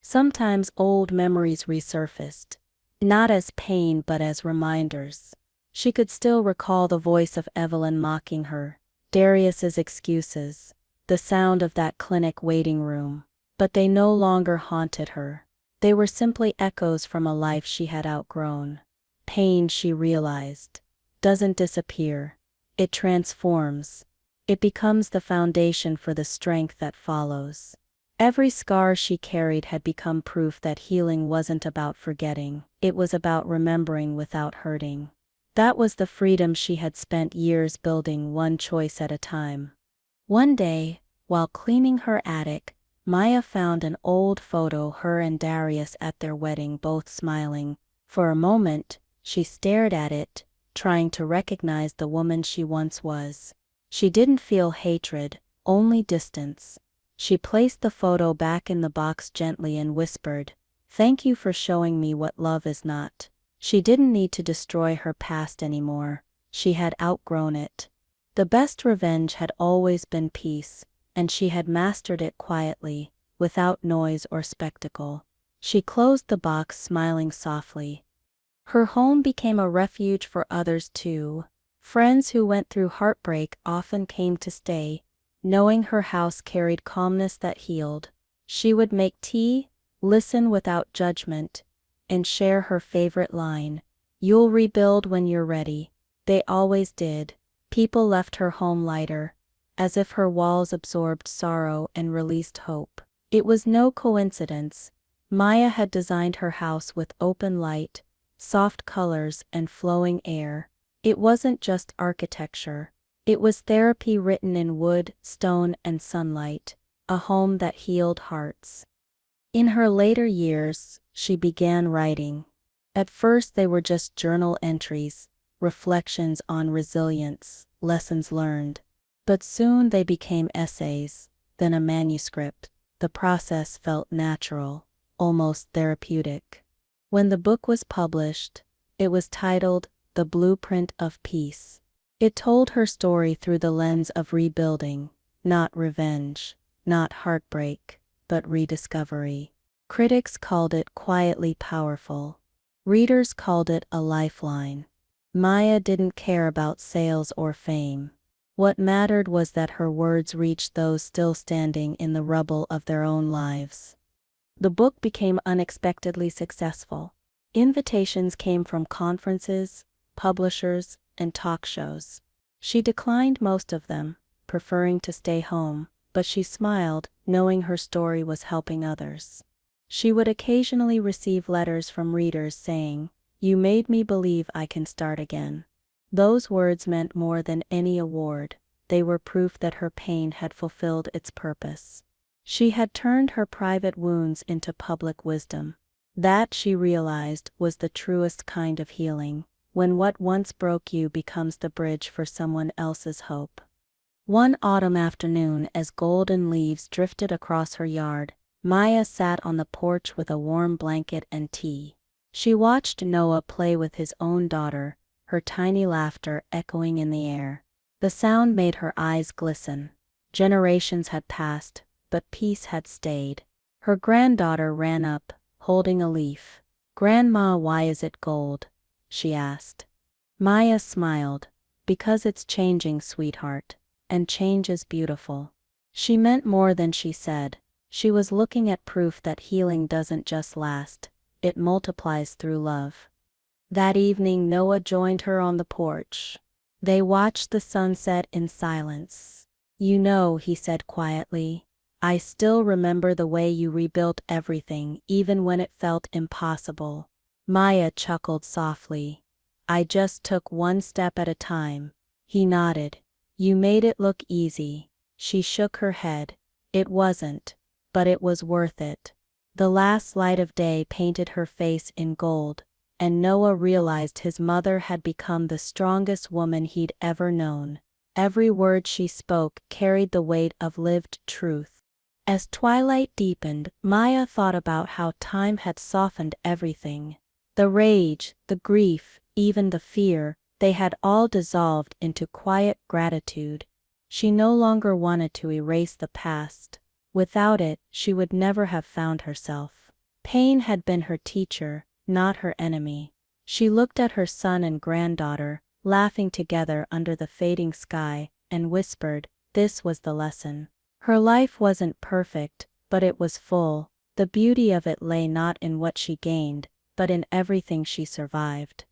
Sometimes old memories resurfaced, not as pain but as reminders. She could still recall the voice of Evelyn mocking her, Darius's excuses, the sound of that clinic waiting room. But they no longer haunted her. They were simply echoes from a life she had outgrown. Pain, she realized, doesn't disappear. It transforms. It becomes the foundation for the strength that follows. Every scar she carried had become proof that healing wasn't about forgetting, it was about remembering without hurting. That was the freedom she had spent years building, one choice at a time. One day, while cleaning her attic, Maya found an old photo, her and Darius at their wedding, both smiling. For a moment, she stared at it, trying to recognize the woman she once was. She didn't feel hatred, only distance. She placed the photo back in the box gently and whispered, "Thank you for showing me what love is not." She didn't need to destroy her past anymore. She had outgrown it. The best revenge had always been peace, and she had mastered it quietly, without noise or spectacle. She closed the box, smiling softly. Her home became a refuge for others too. Friends who went through heartbreak often came to stay, knowing her house carried calmness that healed. She would make tea, listen without judgment, and share her favorite line, "You'll rebuild when you're ready." They always did. People left her home lighter, as if her walls absorbed sorrow and released hope. It was no coincidence. Maya had designed her house with open light, soft colors, and flowing air. It wasn't just architecture. It was therapy written in wood, stone, and sunlight, a home that healed hearts. In her later years, she began writing. At first they were just journal entries, reflections on resilience, lessons learned. But soon they became essays, then a manuscript. The process felt natural, almost therapeutic. When the book was published, it was titled The Blueprint of Peace. It told her story through the lens of rebuilding, not revenge, not heartbreak, but rediscovery. Critics called it quietly powerful. Readers called it a lifeline. Maya didn't care about sales or fame. What mattered was that her words reached those still standing in the rubble of their own lives. The book became unexpectedly successful. Invitations came from conferences, publishers, and talk shows. She declined most of them, preferring to stay home, but she smiled, knowing her story was helping others. She would occasionally receive letters from readers saying, "You made me believe I can start again." Those words meant more than any award. They were proof that her pain had fulfilled its purpose. She had turned her private wounds into public wisdom. That, she realized, was the truest kind of healing, when what once broke you becomes the bridge for someone else's hope. One autumn afternoon, as golden leaves drifted across her yard, Maya sat on the porch with a warm blanket and tea. She watched Noah play with his own daughter, her tiny laughter echoing in the air. The sound made her eyes glisten. Generations had passed, but peace had stayed. Her granddaughter ran up, holding a leaf. "Grandma, why is it gold?" she asked. Maya smiled. "Because it's changing, sweetheart. And change is beautiful." She meant more than she said. She was looking at proof that healing doesn't just last, it multiplies through love. That evening Noah joined her on the porch. They watched the sunset in silence. "You know," he said quietly, "I still remember the way you rebuilt everything, even when it felt impossible." Maya chuckled softly. "I just took one step at a time." He nodded. "You made it look easy." She shook her head. "It wasn't. But it was worth it." The last light of day painted her face in gold, and Noah realized his mother had become the strongest woman he'd ever known. Every word she spoke carried the weight of lived truth. As twilight deepened, Maya thought about how time had softened everything. The rage, the grief, even the fear, they had all dissolved into quiet gratitude. She no longer wanted to erase the past. Without it, she would never have found herself. Pain had been her teacher, not her enemy. She looked at her son and granddaughter, laughing together under the fading sky, and whispered, this was the lesson. Her life wasn't perfect, but it was full. The beauty of it lay not in what she gained, but in everything she survived.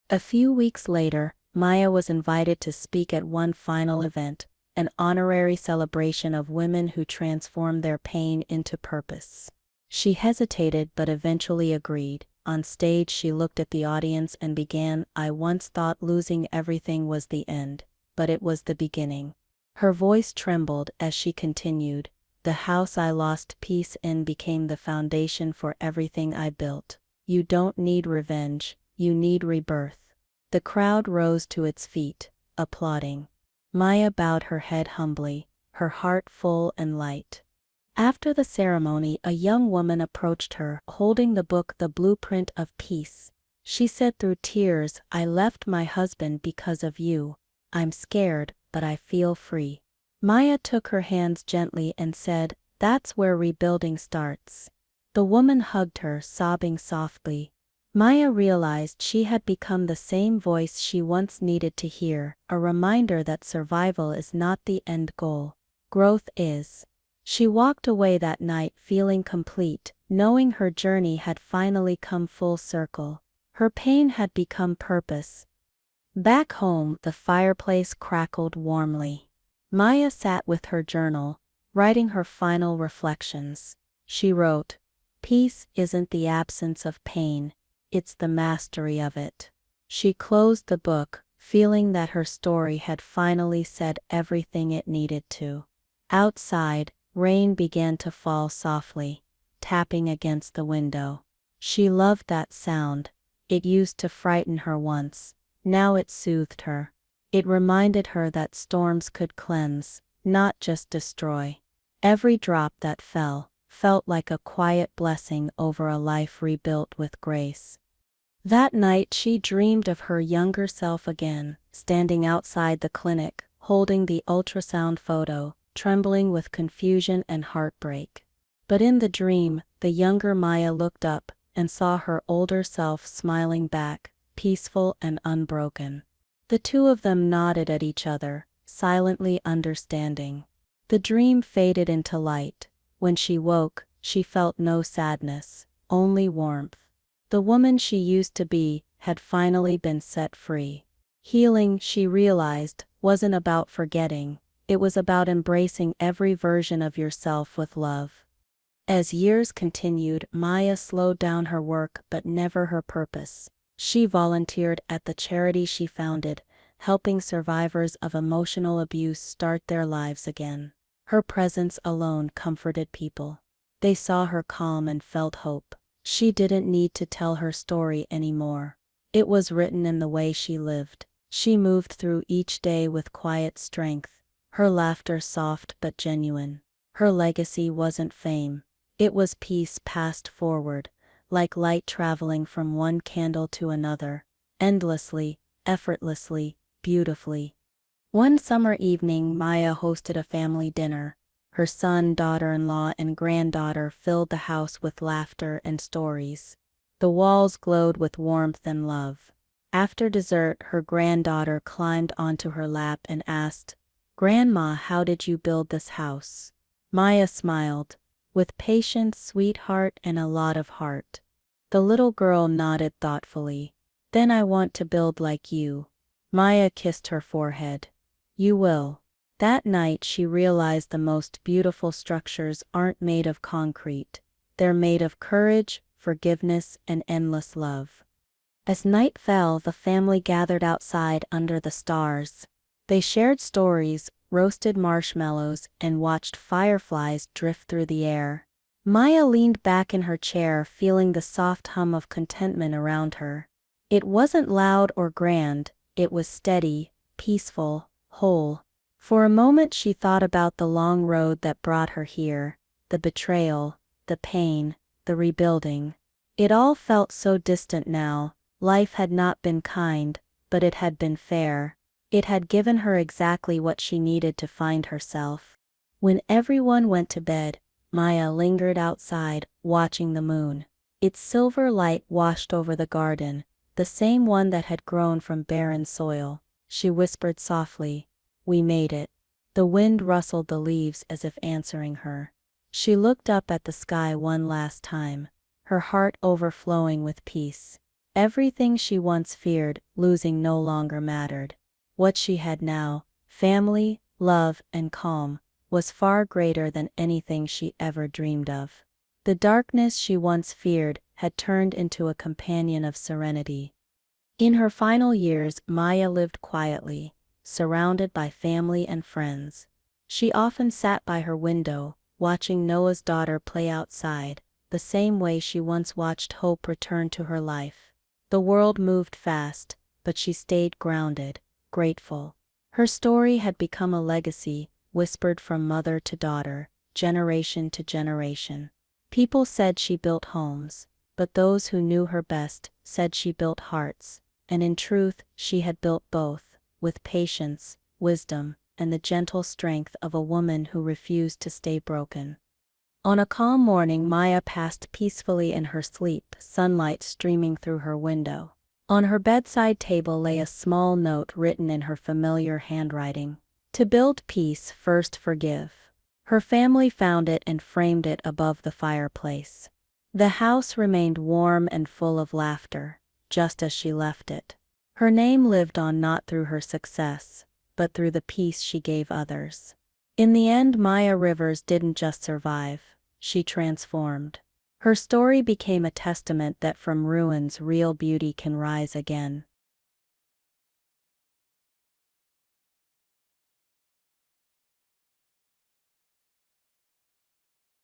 A few weeks later, Maya was invited to speak at one final event, an honorary celebration of women who transformed their pain into purpose. She hesitated but eventually agreed. On stage she looked at the audience and began, "I once thought losing everything was the end, but it was the beginning." Her voice trembled as she continued, "The house I lost peace in became the foundation for everything I built. You don't need revenge, you need rebirth." The crowd rose to its feet, applauding. Maya bowed her head humbly, her heart full and light. After the ceremony, a young woman approached her, holding the book The Blueprint of Peace. She said through tears, "I left my husband because of you. I'm scared, but I feel free." Maya took her hands gently and said, "That's where rebuilding starts." The woman hugged her, sobbing softly. Maya realized she had become the same voice she once needed to hear, a reminder that survival is not the end goal. Growth is. She walked away that night feeling complete, knowing her journey had finally come full circle. Her pain had become purpose. Back home, the fireplace crackled warmly. Maya sat with her journal, writing her final reflections. She wrote, "Peace isn't the absence of pain. It's the mastery of it." She closed the book, feeling that her story had finally said everything it needed to. Outside, rain began to fall softly, tapping against the window. She loved that sound. It used to frighten her once. Now it soothed her. It reminded her that storms could cleanse, not just destroy. Every drop that felt like a quiet blessing over a life rebuilt with grace. That night she dreamed of her younger self again, standing outside the clinic, holding the ultrasound photo, trembling with confusion and heartbreak. But in the dream, the younger Maya looked up and saw her older self smiling back, peaceful and unbroken. The two of them nodded at each other, silently understanding. The dream faded into light. When she woke, she felt no sadness, only warmth. The woman she used to be had finally been set free. Healing, she realized, wasn't about forgetting. It was about embracing every version of yourself with love. As years continued, Maya slowed down her work but never her purpose. She volunteered at the charity she founded, helping survivors of emotional abuse start their lives again. Her presence alone comforted people. They saw her calm and felt hope. She didn't need to tell her story anymore. It was written in the way she lived. She moved through each day with quiet strength, her laughter soft but genuine. Her legacy wasn't fame. It was peace passed forward, like light traveling from one candle to another, endlessly, effortlessly, beautifully. One summer evening, Maya hosted a family dinner. Her son, daughter-in-law, and granddaughter filled the house with laughter and stories. The walls glowed with warmth and love. After dessert, her granddaughter climbed onto her lap and asked, "Grandma, how did you build this house?" Maya smiled. "With patience, sweetheart, and a lot of heart." The little girl nodded thoughtfully. "Then I want to build like you." Maya kissed her forehead. "You will." That night she realized the most beautiful structures aren't made of concrete. They're made of courage, forgiveness, and endless love. As night fell, the family gathered outside under the stars. They shared stories, roasted marshmallows, and watched fireflies drift through the air. Maya leaned back in her chair, feeling the soft hum of contentment around her. It wasn't loud or grand, it was steady, peaceful, whole. For a moment she thought about the long road that brought her here, the betrayal, the pain, the rebuilding. It all felt so distant now. Life had not been kind, but it had been fair. It had given her exactly what she needed to find herself. When everyone went to bed, Maya lingered outside, watching the moon. Its silver light washed over the garden, the same one that had grown from barren soil. She whispered softly, "We made it." The wind rustled the leaves as if answering her. She looked up at the sky one last time, her heart overflowing with peace. Everything she once feared, losing no longer mattered. What she had now, family, love, and calm, was far greater than anything she ever dreamed of. The darkness she once feared had turned into a companion of serenity. In her final years, Maya lived quietly, surrounded by family and friends. She often sat by her window, watching Noah's daughter play outside, the same way she once watched hope return to her life. The world moved fast, but she stayed grounded, grateful. Her story had become a legacy, whispered from mother to daughter, generation to generation. People said she built homes, but those who knew her best said she built hearts, and in truth, she had built both, with patience, wisdom, and the gentle strength of a woman who refused to stay broken. On a calm morning, Maya passed peacefully in her sleep, sunlight streaming through her window. On her bedside table lay a small note written in her familiar handwriting. "To build peace, first forgive." Her family found it and framed it above the fireplace. The house remained warm and full of laughter, just as she left it. Her name lived on not through her success, but through the peace she gave others. In the end, Maya Rivers didn't just survive, she transformed. Her story became a testament that from ruins real beauty can rise again.